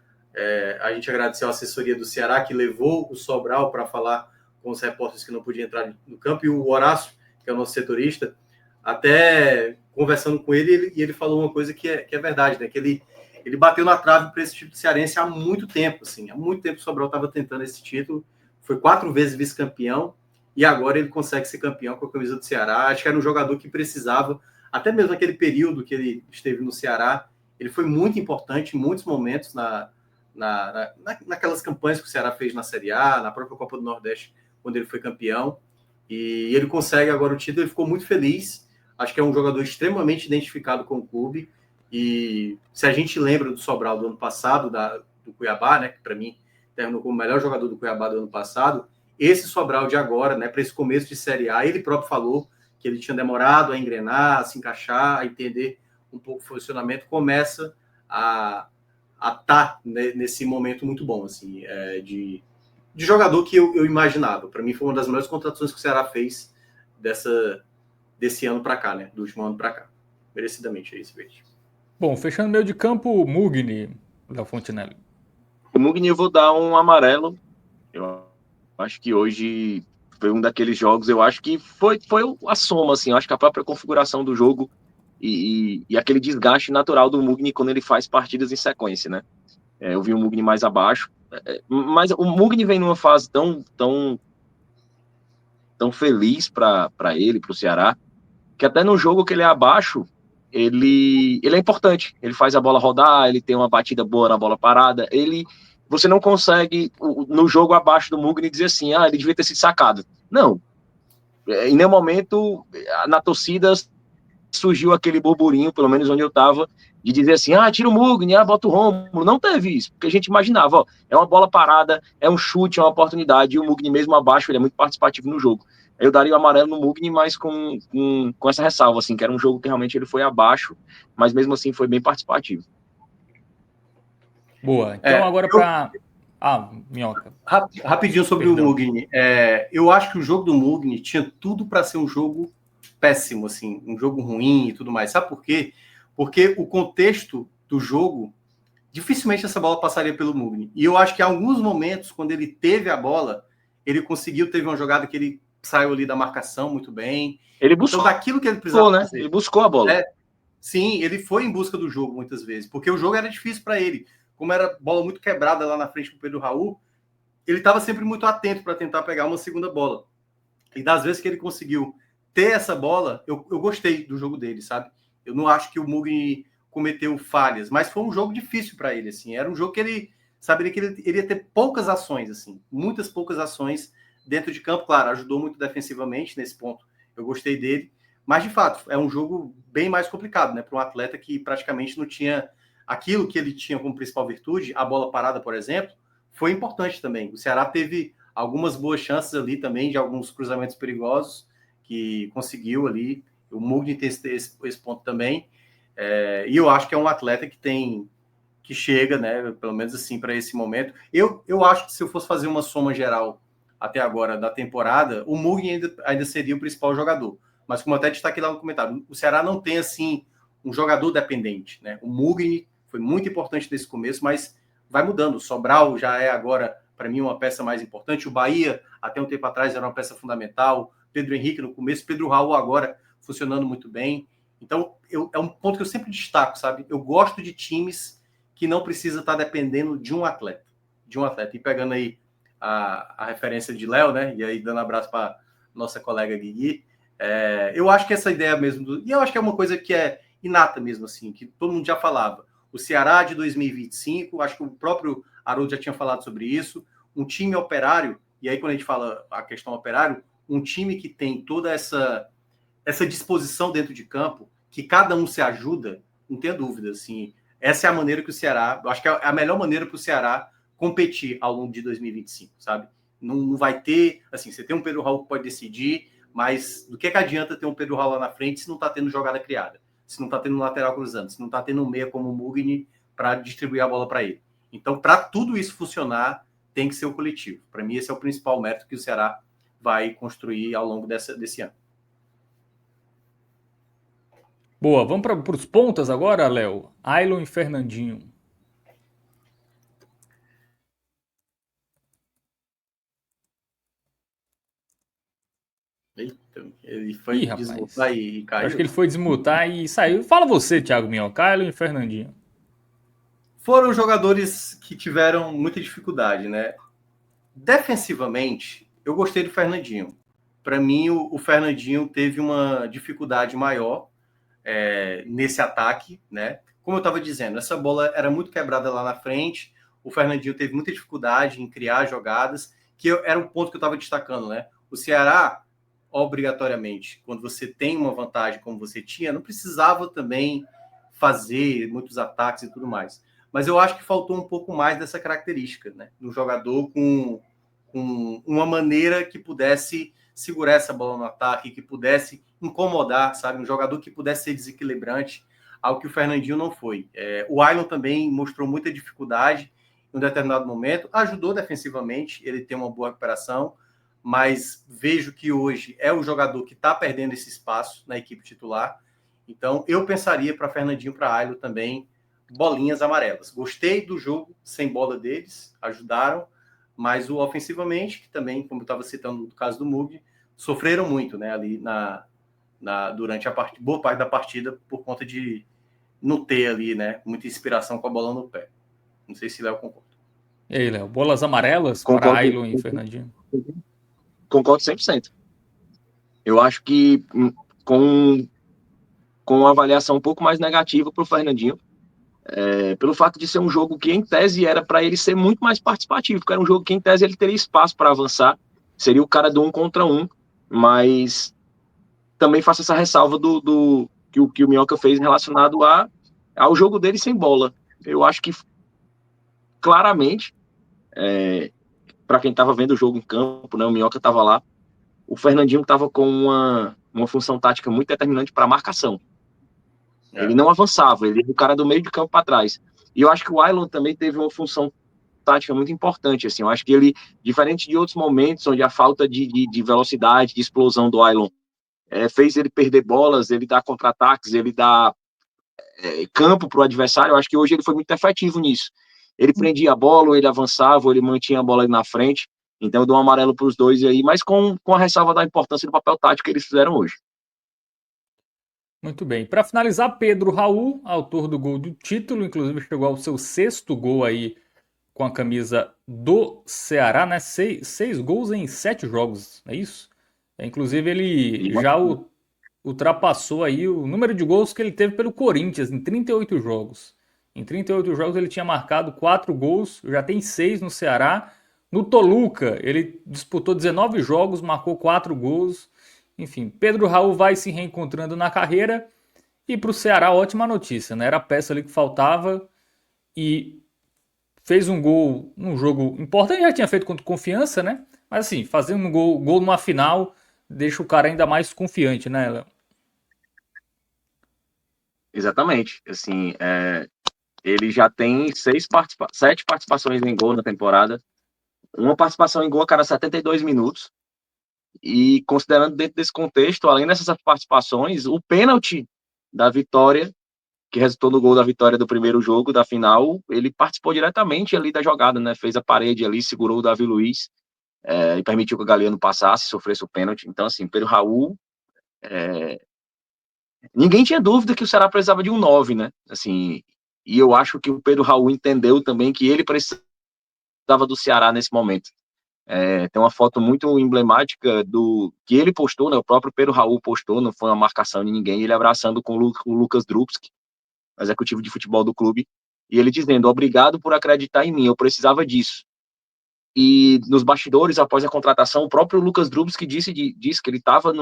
a gente agradeceu a assessoria do Ceará, que levou o Sobral para falar com os repórteres que não podiam entrar no campo, e o Horácio, que é o nosso setorista, até conversando com ele, e ele falou uma coisa que é verdade, né? Que ele bateu na trave para esse título cearense há muito tempo, assim. Há muito tempo o Sobral estava tentando esse título, foi 4 vezes vice-campeão, e agora ele consegue ser campeão com a camisa do Ceará. Acho que era um jogador que precisava, até mesmo naquele período que ele esteve no Ceará, ele foi muito importante em muitos momentos naquelas campanhas que o Ceará fez na Série A, na própria Copa do Nordeste, quando ele foi campeão, e ele consegue agora o título. Ele ficou muito feliz. Acho que é um jogador extremamente identificado com o clube. E se a gente lembra do Sobral do ano passado, do Cuiabá, né, que para mim terminou como o melhor jogador do Cuiabá do ano passado, esse Sobral de agora, né, para esse começo de Série A, ele próprio falou que ele tinha demorado a engrenar, a se encaixar, a entender um pouco o funcionamento, começa a estar nesse momento muito bom, assim, de jogador que eu imaginava. Para mim foi uma das melhores contratações que o Ceará fez desse ano para cá, né, do último ano para cá. Merecidamente, é isso, Verde. Bom, fechando meio de campo, Mugni, Léo Fontinelli. O Mugni eu vou dar um amarelo. Eu acho que hoje foi um daqueles jogos, eu acho que foi a soma, assim, eu acho que a própria configuração do jogo e aquele desgaste natural do Mugni quando ele faz partidas em sequência, né? Eu vi o Mugni mais abaixo, mas o Mugni vem numa fase tão feliz para ele, para o Ceará, que até no jogo que ele é abaixo, ele é importante. Ele faz a bola rodar, ele tem uma batida boa na bola parada. Você não consegue, no jogo abaixo do Mugni, dizer assim, ele devia ter sido sacado. Não. Em nenhum momento, na torcida, surgiu aquele burburinho, pelo menos onde eu estava, de dizer assim, tira o Mugni, bota o Rômulo. Não teve isso, porque a gente imaginava, é uma bola parada, é um chute, é uma oportunidade, e o Mugni mesmo abaixo, ele é muito participativo no jogo. Eu daria o amarelo no Mugni, mas com essa ressalva, assim, que era um jogo que realmente ele foi abaixo, mas mesmo assim foi bem participativo. Boa, então agora para... Minhoca. Rapidinho sobre o Mugni. Eu acho que o jogo do Mugni tinha tudo para ser um jogo péssimo, assim, um jogo ruim e tudo mais. Sabe por quê? Porque o contexto do jogo, dificilmente essa bola passaria pelo Mugni. E eu acho que em alguns momentos, quando ele teve a bola, ele conseguiu, teve uma jogada que ele saiu ali da marcação muito bem. Ele buscou, então, daquilo que ele precisava fazer. Ele buscou a bola. Sim, ele foi em busca do jogo muitas vezes, porque o jogo era difícil para ele. Como era bola muito quebrada lá na frente com o Pedro Raul, ele estava sempre muito atento para tentar pegar uma segunda bola. E das vezes que ele conseguiu ter essa bola, eu gostei do jogo dele, sabe? Eu não acho que o Mugni cometeu falhas, mas foi um jogo difícil para ele, assim. Era um jogo que ele saberia que ele ia ter poucas ações, assim, muitas poucas ações dentro de campo. Claro, ajudou muito defensivamente nesse ponto. Eu gostei dele, mas de fato é um jogo bem mais complicado, né? Para um atleta que praticamente não tinha aquilo que ele tinha como principal virtude, a bola parada, por exemplo, foi importante também. O Ceará teve algumas boas chances ali também de alguns cruzamentos perigosos que conseguiu ali. O Mugni tem esse ponto também. E eu acho que é um atleta que chega, né, pelo menos assim, para esse momento. Eu acho que se eu fosse fazer uma soma geral até agora da temporada, o Mugni ainda seria o principal jogador. Mas como eu até destaquei lá no comentário, o Ceará não tem, assim, um jogador dependente, né? O Mugni foi muito importante nesse começo, mas vai mudando. O Sobral já é agora, para mim, uma peça mais importante. O Bahia, até um tempo atrás, era uma peça fundamental. Pedro Henrique no começo, Pedro Raul agora funcionando muito bem. Então, é um ponto que eu sempre destaco, sabe? Eu gosto de times que não precisa estar dependendo de um atleta. E pegando aí a referência de Léo, né? E aí dando abraço para nossa colega Guigui. Eu acho que essa ideia mesmo... E eu acho que é uma coisa que é inata mesmo, assim, que todo mundo já falava. O Ceará de 2025, acho que o próprio Haroldo já tinha falado sobre isso, um time operário, e aí quando a gente fala a questão operário, um time que tem toda essa disposição dentro de campo, que cada um se ajuda, não tenha dúvida, assim, essa é a maneira que o Ceará, eu acho que é a melhor maneira para o Ceará competir ao longo de 2025, sabe? Não vai ter, assim, você tem um Pedro Raul que pode decidir, mas do que adianta ter um Pedro Raul lá na frente se não está tendo jogada criada? Se não está tendo um lateral cruzando, se não está tendo um meia como o Mugni para distribuir a bola para ele. Então, para tudo isso funcionar, tem que ser o coletivo. Para mim, esse é o principal mérito que o Ceará vai construir ao longo desse ano. Boa, vamos para os pontas agora, Léo. Ailon e Fernandinho. Eita, ele foi desmutar e caiu. Acho que ele foi desmutar e saiu. Fala você, Thiago Minhoca, Ailon e Fernandinho. Foram jogadores que tiveram muita dificuldade, né? Defensivamente, eu gostei do Fernandinho. Para mim, o Fernandinho teve uma dificuldade maior nesse ataque, né? Como eu estava dizendo, essa bola era muito quebrada lá na frente. O Fernandinho teve muita dificuldade em criar jogadas, que era um ponto que eu estava destacando, né? O Ceará, obrigatoriamente, quando você tem uma vantagem como você tinha, não precisava também fazer muitos ataques e tudo mais. mas eu acho que faltou um pouco mais dessa característica, né? Do jogador com uma maneira que pudesse segurar essa bola no ataque, que pudesse incomodar, sabe? Um jogador que pudesse ser desequilibrante, algo que o Fernandinho não foi. O Ailon também mostrou muita dificuldade em um determinado momento, ajudou defensivamente, ele tem uma boa recuperação, mas vejo que hoje é o jogador que está perdendo esse espaço na equipe titular. Então, eu pensaria para Fernandinho, para Ailon também, bolinhas amarelas. Gostei do jogo sem bola deles, ajudaram, mas o ofensivamente, que também, como eu estava citando no caso do Mug, sofreram muito, né, ali durante boa parte da partida, por conta de não ter ali, né, muita inspiração com a bola no pé. Não sei se Léo concorda. E aí, Léo, bolas amarelas para Concordo, Ailon e Fernandinho? concordo 100%. Eu acho que com uma avaliação um pouco mais negativa para o Fernandinho, pelo fato de ser um jogo que, em tese, era para ele ser muito mais participativo, porque era um jogo que, em tese, ele teria espaço para avançar, seria o cara do 1 contra 1, mas também faço essa ressalva que o Minhoca fez relacionado ao jogo dele sem bola. Eu acho que, claramente, para quem estava vendo o jogo em campo, né, o Minhoca estava lá, o Fernandinho estava com uma função tática muito determinante para a marcação. Ele não avançava, ele era o cara do meio de campo para trás. E eu acho que o Ailon também teve uma função tática muito importante. Assim, eu acho que ele, diferente de outros momentos onde a falta de velocidade, de explosão do Ailon fez ele perder bolas, ele dá contra-ataques, ele dá campo para o adversário, eu acho que hoje ele foi muito efetivo nisso. Ele prendia a bola, ele avançava, ele mantinha a bola ali na frente. Então eu dou um amarelo para os dois aí, mas com a ressalva da importância do papel tático que eles fizeram hoje. Muito bem. Para finalizar, Pedro Raul, autor do gol do título, inclusive chegou ao seu 6º gol aí com a camisa do Ceará, né? 6 gols em 7 jogos, é isso? Inclusive ele já ultrapassou aí o número de gols que ele teve pelo Corinthians em 38 jogos. Em 38 jogos ele tinha marcado 4 gols, já tem 6 no Ceará. No Toluca ele disputou 19 jogos, marcou 4 gols. Enfim, Pedro Raul vai se reencontrando na carreira e para o Ceará ótima notícia, né? Era a peça ali que faltava e fez um gol num jogo importante, já tinha feito contra o Confiança, né? Mas assim, fazendo um gol numa final deixa o cara ainda mais confiante, né, Léo? Exatamente. Assim, ele já tem 7 participações em gol na temporada, uma participação em gol a cada 72 minutos. E considerando dentro desse contexto, além dessas participações, o pênalti da vitória, que resultou no gol da vitória do primeiro jogo, da final, ele participou diretamente ali da jogada, né? Fez a parede ali, segurou o Davi Luiz e permitiu que o Galeno passasse, sofresse o pênalti. Então, assim, Pedro Raul, ninguém tinha dúvida que o Ceará precisava de um 9, né? Assim, e eu acho que o Pedro Raul entendeu também que ele precisava do Ceará nesse momento. Tem uma foto muito emblemática do que ele postou, né? O próprio Pedro Raul postou, não foi uma marcação de ninguém, ele abraçando com o Lucas Drubski, executivo de futebol do clube, e ele dizendo: obrigado por acreditar em mim, eu precisava disso. E nos bastidores, após a contratação, o próprio Lucas Drubski disse que ele estava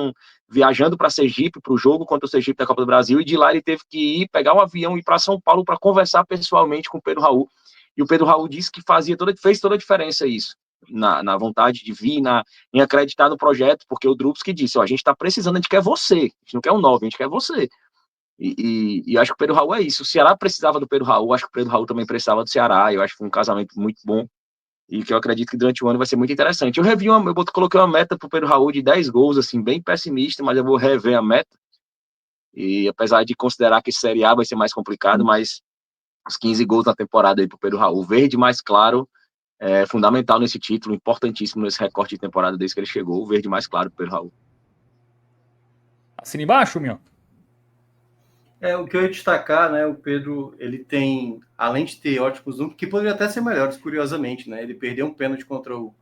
viajando para Sergipe, para o jogo contra o Sergipe da Copa do Brasil, e de lá ele teve que ir, pegar um avião e ir para São Paulo para conversar pessoalmente com o Pedro Raul. E o Pedro Raul disse que fez toda a diferença isso, na vontade de vir, em acreditar no projeto, porque o Drubski disse: a gente está precisando, a gente quer você, a gente não quer um 9, a gente quer você. E acho que o Pedro Raul é isso. O Ceará precisava do Pedro Raul, acho que o Pedro Raul também precisava do Ceará. Eu acho que foi um casamento muito bom e que eu acredito que durante o ano vai ser muito interessante. Eu coloquei uma meta para o Pedro Raul de 10 gols, assim, bem pessimista, mas eu vou rever a meta. E apesar de considerar que Série A vai ser mais complicado, mas os 15 gols na temporada aí para o Pedro Raul, verde mais claro, é fundamental nesse título, importantíssimo nesse recorte de temporada desde que ele chegou, o verde mais claro para o Pedro Raul. Assina embaixo, meu. O que eu ia destacar, né, o Pedro, ele tem, além de ter ótimos números, que poderiam até ser melhores, curiosamente, né, ele perdeu um pênalti contra o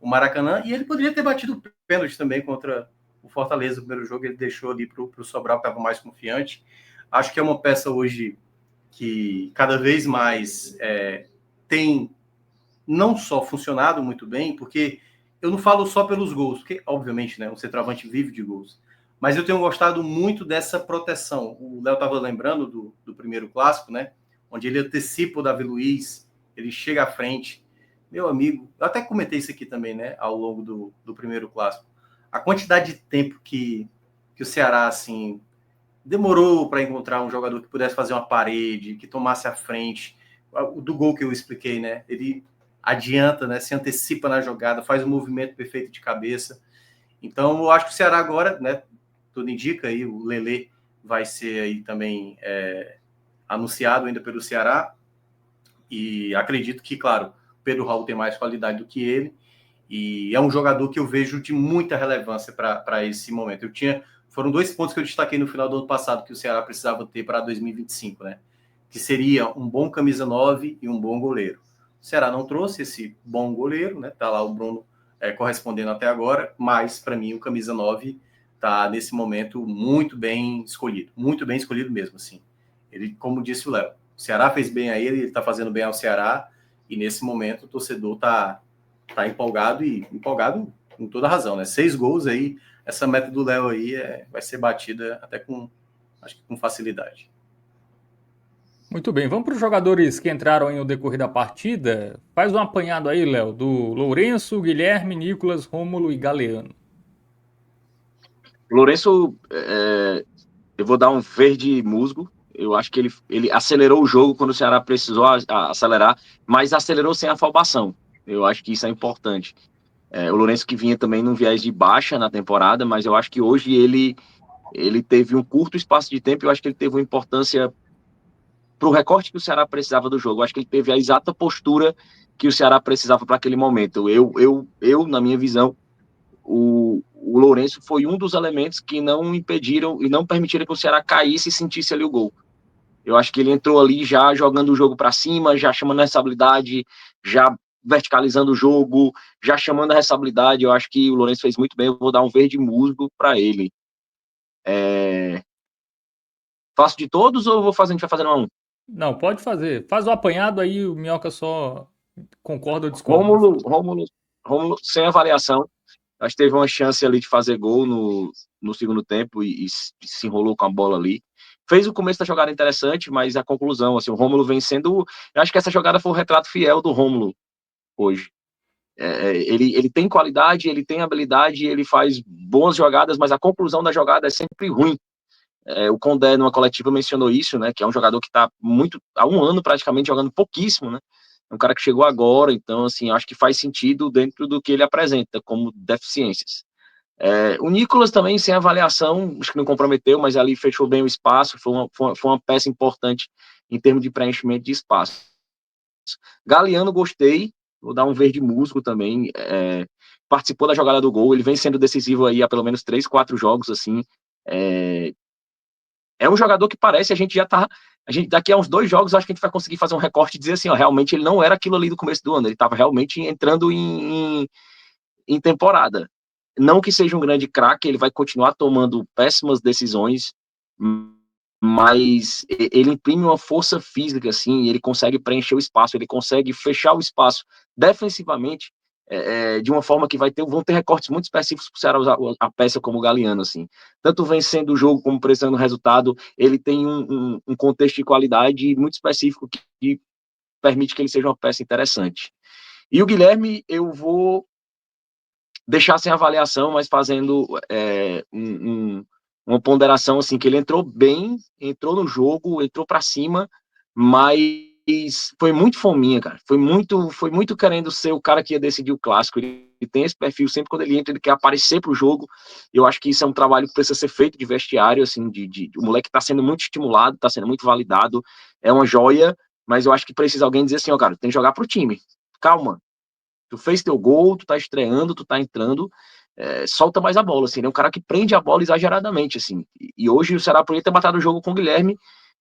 Maracanã, e ele poderia ter batido pênalti também contra o Fortaleza no primeiro jogo, ele deixou ali para o Sobral, que estava mais confiante. Acho que é uma peça hoje que cada vez mais tem não só funcionado muito bem, porque eu não falo só pelos gols, porque, obviamente, né, um centroavante vive de gols, mas eu tenho gostado muito dessa proteção. O Léo estava lembrando do primeiro clássico, né? onde ele antecipa o Davi Luiz, ele chega à frente. Meu amigo, eu até comentei isso aqui também, né, ao longo do primeiro clássico. A quantidade de tempo que o Ceará, assim, demorou para encontrar um jogador que pudesse fazer uma parede, que tomasse a frente. O do gol que eu expliquei, né? Ele adianta, né? Se antecipa na jogada, faz o movimento perfeito de cabeça. Então, eu acho que o Ceará agora, né? Tudo indica aí, o Lelê vai ser aí também anunciado ainda pelo Ceará. E acredito que, claro, o Pedro Raul tem mais qualidade do que ele. E é um jogador que eu vejo de muita relevância para esse momento. Foram 2 pontos que eu destaquei no final do ano passado que o Ceará precisava ter para 2025, né? Que seria um bom camisa 9 e um bom goleiro. O Ceará não trouxe esse bom goleiro, né? Tá lá o Bruno correspondendo até agora, mas para mim o camisa 9 tá nesse momento muito bem escolhido mesmo, assim. Ele, como disse o Léo, o Ceará fez bem a ele tá fazendo bem ao Ceará e nesse momento o torcedor tá empolgado com toda razão, né? 6 gols aí, essa meta do Léo aí vai ser batida até acho que com facilidade. Muito bem, vamos para os jogadores que entraram aí no decorrer da partida. Faz um apanhado aí, Léo, do Lourenço, Guilherme, Nicolas, Rômulo e Galeano. Lourenço, eu vou dar um verde musgo. Eu acho que ele acelerou o jogo quando o Ceará precisou acelerar, mas acelerou sem afobação. Eu acho que isso é importante. O Lourenço que vinha também num viés de baixa na temporada, mas eu acho que hoje ele teve um curto espaço de tempo. Eu acho que ele teve uma importância para o recorte que o Ceará precisava do jogo. Eu acho que ele teve a exata postura que o Ceará precisava para aquele momento. Na minha visão, o Lourenço foi um dos elementos que não impediram e não permitiram que o Ceará caísse e sentisse ali o gol. Eu acho que ele entrou ali já jogando o jogo para cima, já chamando a responsabilidade, já verticalizando o jogo, já chamando a responsabilidade. Eu acho que o Lourenço fez muito bem. Eu vou dar um verde musgo para ele. Faço de todos ou a gente vai fazendo um? Não, pode fazer. Faz o apanhado aí, o Minhoca só concorda ou discorda. Rômulo, sem avaliação. Acho que teve uma chance ali de fazer gol no segundo tempo e se enrolou com a bola ali. Fez o começo da jogada interessante, mas a conclusão, assim, o Rômulo vem sendo... Eu acho que essa jogada foi o retrato fiel do Rômulo hoje. Ele tem qualidade, ele tem habilidade, ele faz boas jogadas, mas a conclusão da jogada é sempre ruim. O Condé, numa coletiva, mencionou isso, né? Que é um jogador que está há um ano praticamente jogando pouquíssimo, né? É um cara que chegou agora, então, assim, acho que faz sentido dentro do que ele apresenta como deficiências. O Nicolas também, sem avaliação, acho que não comprometeu, mas ali fechou bem o espaço, foi uma peça importante em termos de preenchimento de espaço. Galeano, gostei, vou dar um verde musgo também, participou da jogada do gol, ele vem sendo decisivo aí há pelo menos 3, 4 jogos, assim, é um jogador que parece, daqui a uns 2 jogos, acho que a gente vai conseguir fazer um recorte e dizer assim, ó, realmente ele não era aquilo ali do começo do ano, ele estava realmente entrando em temporada. Não que seja um grande craque, ele vai continuar tomando péssimas decisões, mas ele imprime uma força física, assim, ele consegue preencher o espaço, ele consegue fechar o espaço defensivamente, de uma forma que vão ter recortes muito específicos para o Ceará usar a peça como o Galeano, assim. Tanto vencendo o jogo como pressionando o resultado, ele tem um contexto de qualidade muito específico que permite que ele seja uma peça interessante. E o Guilherme, eu vou deixar sem avaliação, mas fazendo uma ponderação, assim, que ele entrou bem, entrou no jogo, entrou para cima, mas foi muito fominha, cara. Foi muito querendo ser o cara que ia decidir o clássico. Ele tem esse perfil, sempre quando ele entra, ele quer aparecer pro jogo. Eu acho que isso é um trabalho que precisa ser feito de vestiário, assim, o moleque tá sendo muito estimulado, tá sendo muito validado, é uma joia, mas eu acho que precisa alguém dizer assim, ó, cara, tem que jogar pro time. Calma, tu fez teu gol, tu tá estreando, tu tá entrando, solta mais a bola, assim, ele é um cara que prende a bola exageradamente, assim, e hoje o Ceará podia ter matado o jogo com o Guilherme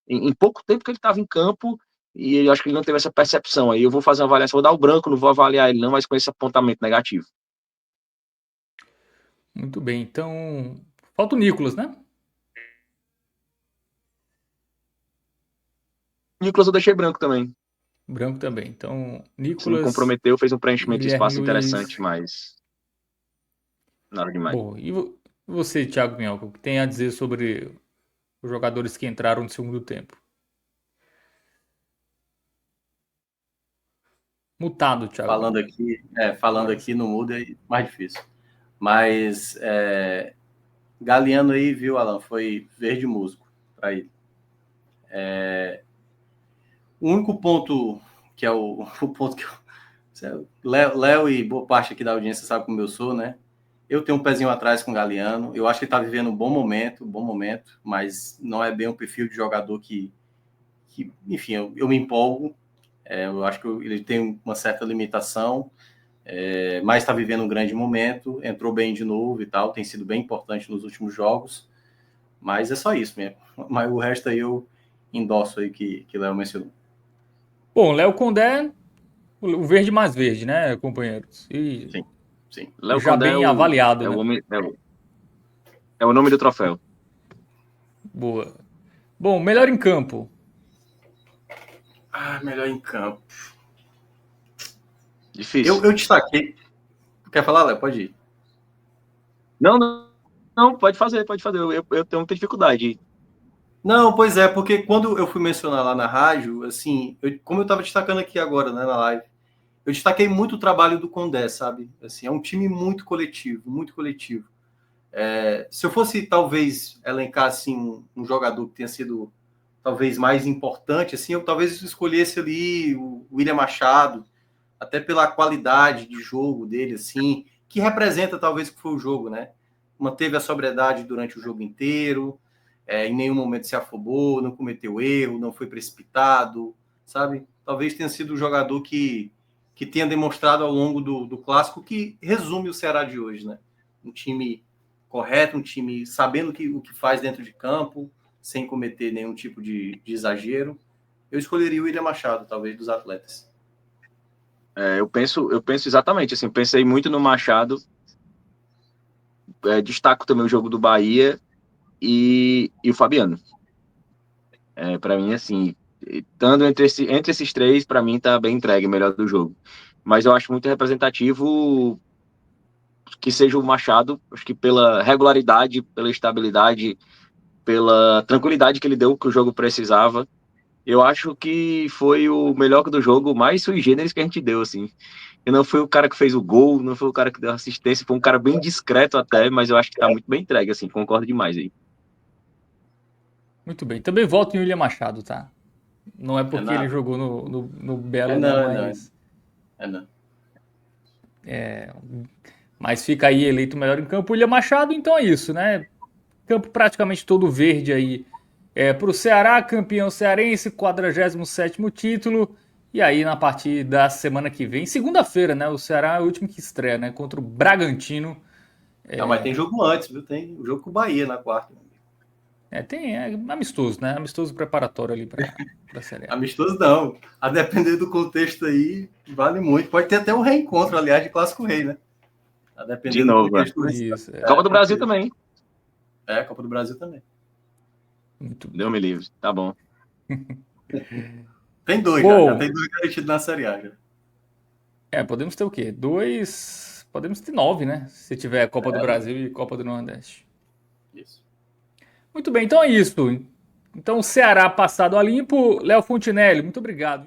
em pouco tempo que ele tava em campo, e eu acho que ele não teve essa percepção, aí eu vou fazer uma avaliação, vou dar o branco, não vou avaliar ele não, mas com esse apontamento negativo. Muito bem, então falta o Nicolas, né? Nicolas eu deixei branco também, Branco também. Então, se Nicolas comprometeu, fez um e preenchimento de Guilherme espaço Luiz. interessante, mas nada demais. Bom, e você, Thiago Minhoca, o que tem a dizer sobre os jogadores que entraram no segundo tempo? Mutado, Thiago. Falando aqui no mudo é mais difícil. Mas Galeano aí, viu, Alan? Foi verde musgo para ele. O único ponto que é o ponto que Léo e boa parte aqui da audiência sabe como eu sou, né? Eu tenho um pezinho atrás com o Galeano. Eu acho que ele está vivendo um bom momento, mas não é bem um perfil de jogador que enfim, eu me empolgo. Eu acho que ele tem uma certa limitação, mas está vivendo um grande momento. Entrou bem de novo e tal, tem sido bem importante nos últimos jogos. Mas é só isso mesmo. Mas o resto aí eu endosso aí que Léo mencionou. Bom, Léo Condé, o verde mais verde, né, companheiros? E Sim. Léo já Condé bem avaliado, é né? o homem, é o nome do troféu. Boa. Bom, melhor em campo. Melhor em campo. Difícil. Eu destaquei. Quer falar, Léo? Pode ir. Não, pode fazer. Eu tenho muita dificuldade. Não, pois é, porque quando eu fui mencionar lá na rádio, assim, como eu estava destacando aqui agora, né, na live, eu destaquei muito o trabalho do Condé, sabe? Assim, é um time muito coletivo, muito coletivo. Se eu fosse, talvez, elencar, assim, um jogador que tenha sido, talvez, mais importante, assim, eu talvez escolhesse ali o William Machado, até pela qualidade de jogo dele, assim, que representa, talvez, o que foi o jogo, né? Manteve a sobriedade durante o jogo inteiro, em nenhum momento se afobou, não cometeu erro, não foi precipitado, sabe? Talvez tenha sido o jogador que tenha demonstrado ao longo do clássico que resume o Ceará de hoje, né? Um time correto, um time sabendo o que faz dentro de campo, sem cometer nenhum tipo de exagero. Eu escolheria o William Machado, talvez, dos atletas. Eu penso exatamente assim, pensei muito no Machado, destaco também o jogo do Bahia e o Fabiano. Para mim, assim, estando entre esses três, para mim tá bem entregue, melhor do jogo. Mas eu acho muito representativo que seja o Machado, acho que pela regularidade, pela estabilidade, pela tranquilidade que ele deu que o jogo precisava. Eu acho que foi o melhor do jogo, mais sui generis que a gente deu, assim. E não foi o cara que fez o gol, não foi o cara que deu assistência, foi um cara bem discreto até, mas eu acho que tá muito bem entregue, assim, concordo demais aí. Muito bem. Também voto em William Machado, tá? Não é É porque ele nada. jogou no Belo, não, Não, é não. mas É não. mas fica aí eleito o melhor em campo. William Machado, então é isso, né? Campo praticamente todo verde aí para o Ceará, campeão cearense, 47º título. E aí na partir da semana que vem, segunda-feira, né? O Ceará é o último que estreia, né? Contra o Bragantino. Não, mas tem jogo antes, viu? Tem o jogo com o Bahia na quarta. Tem amistoso, né? Amistoso preparatório ali para a Série A. Amistoso não. A depender do contexto aí, vale muito. Pode ter até um reencontro, aliás, de Clássico Rei, né? A depender De do novo, contexto. Isso, Copa do Brasil também. Copa do Brasil também. Muito Deu me livre, tá bom. Tem dois, já tem dois garantidos na Série A. Já. Podemos ter o quê? Podemos ter 9, né? Se tiver Copa do Brasil e Copa do Nordeste. Isso. Muito bem, então é isso. Então o Ceará passado a limpo. Léo Fontinelli, muito obrigado.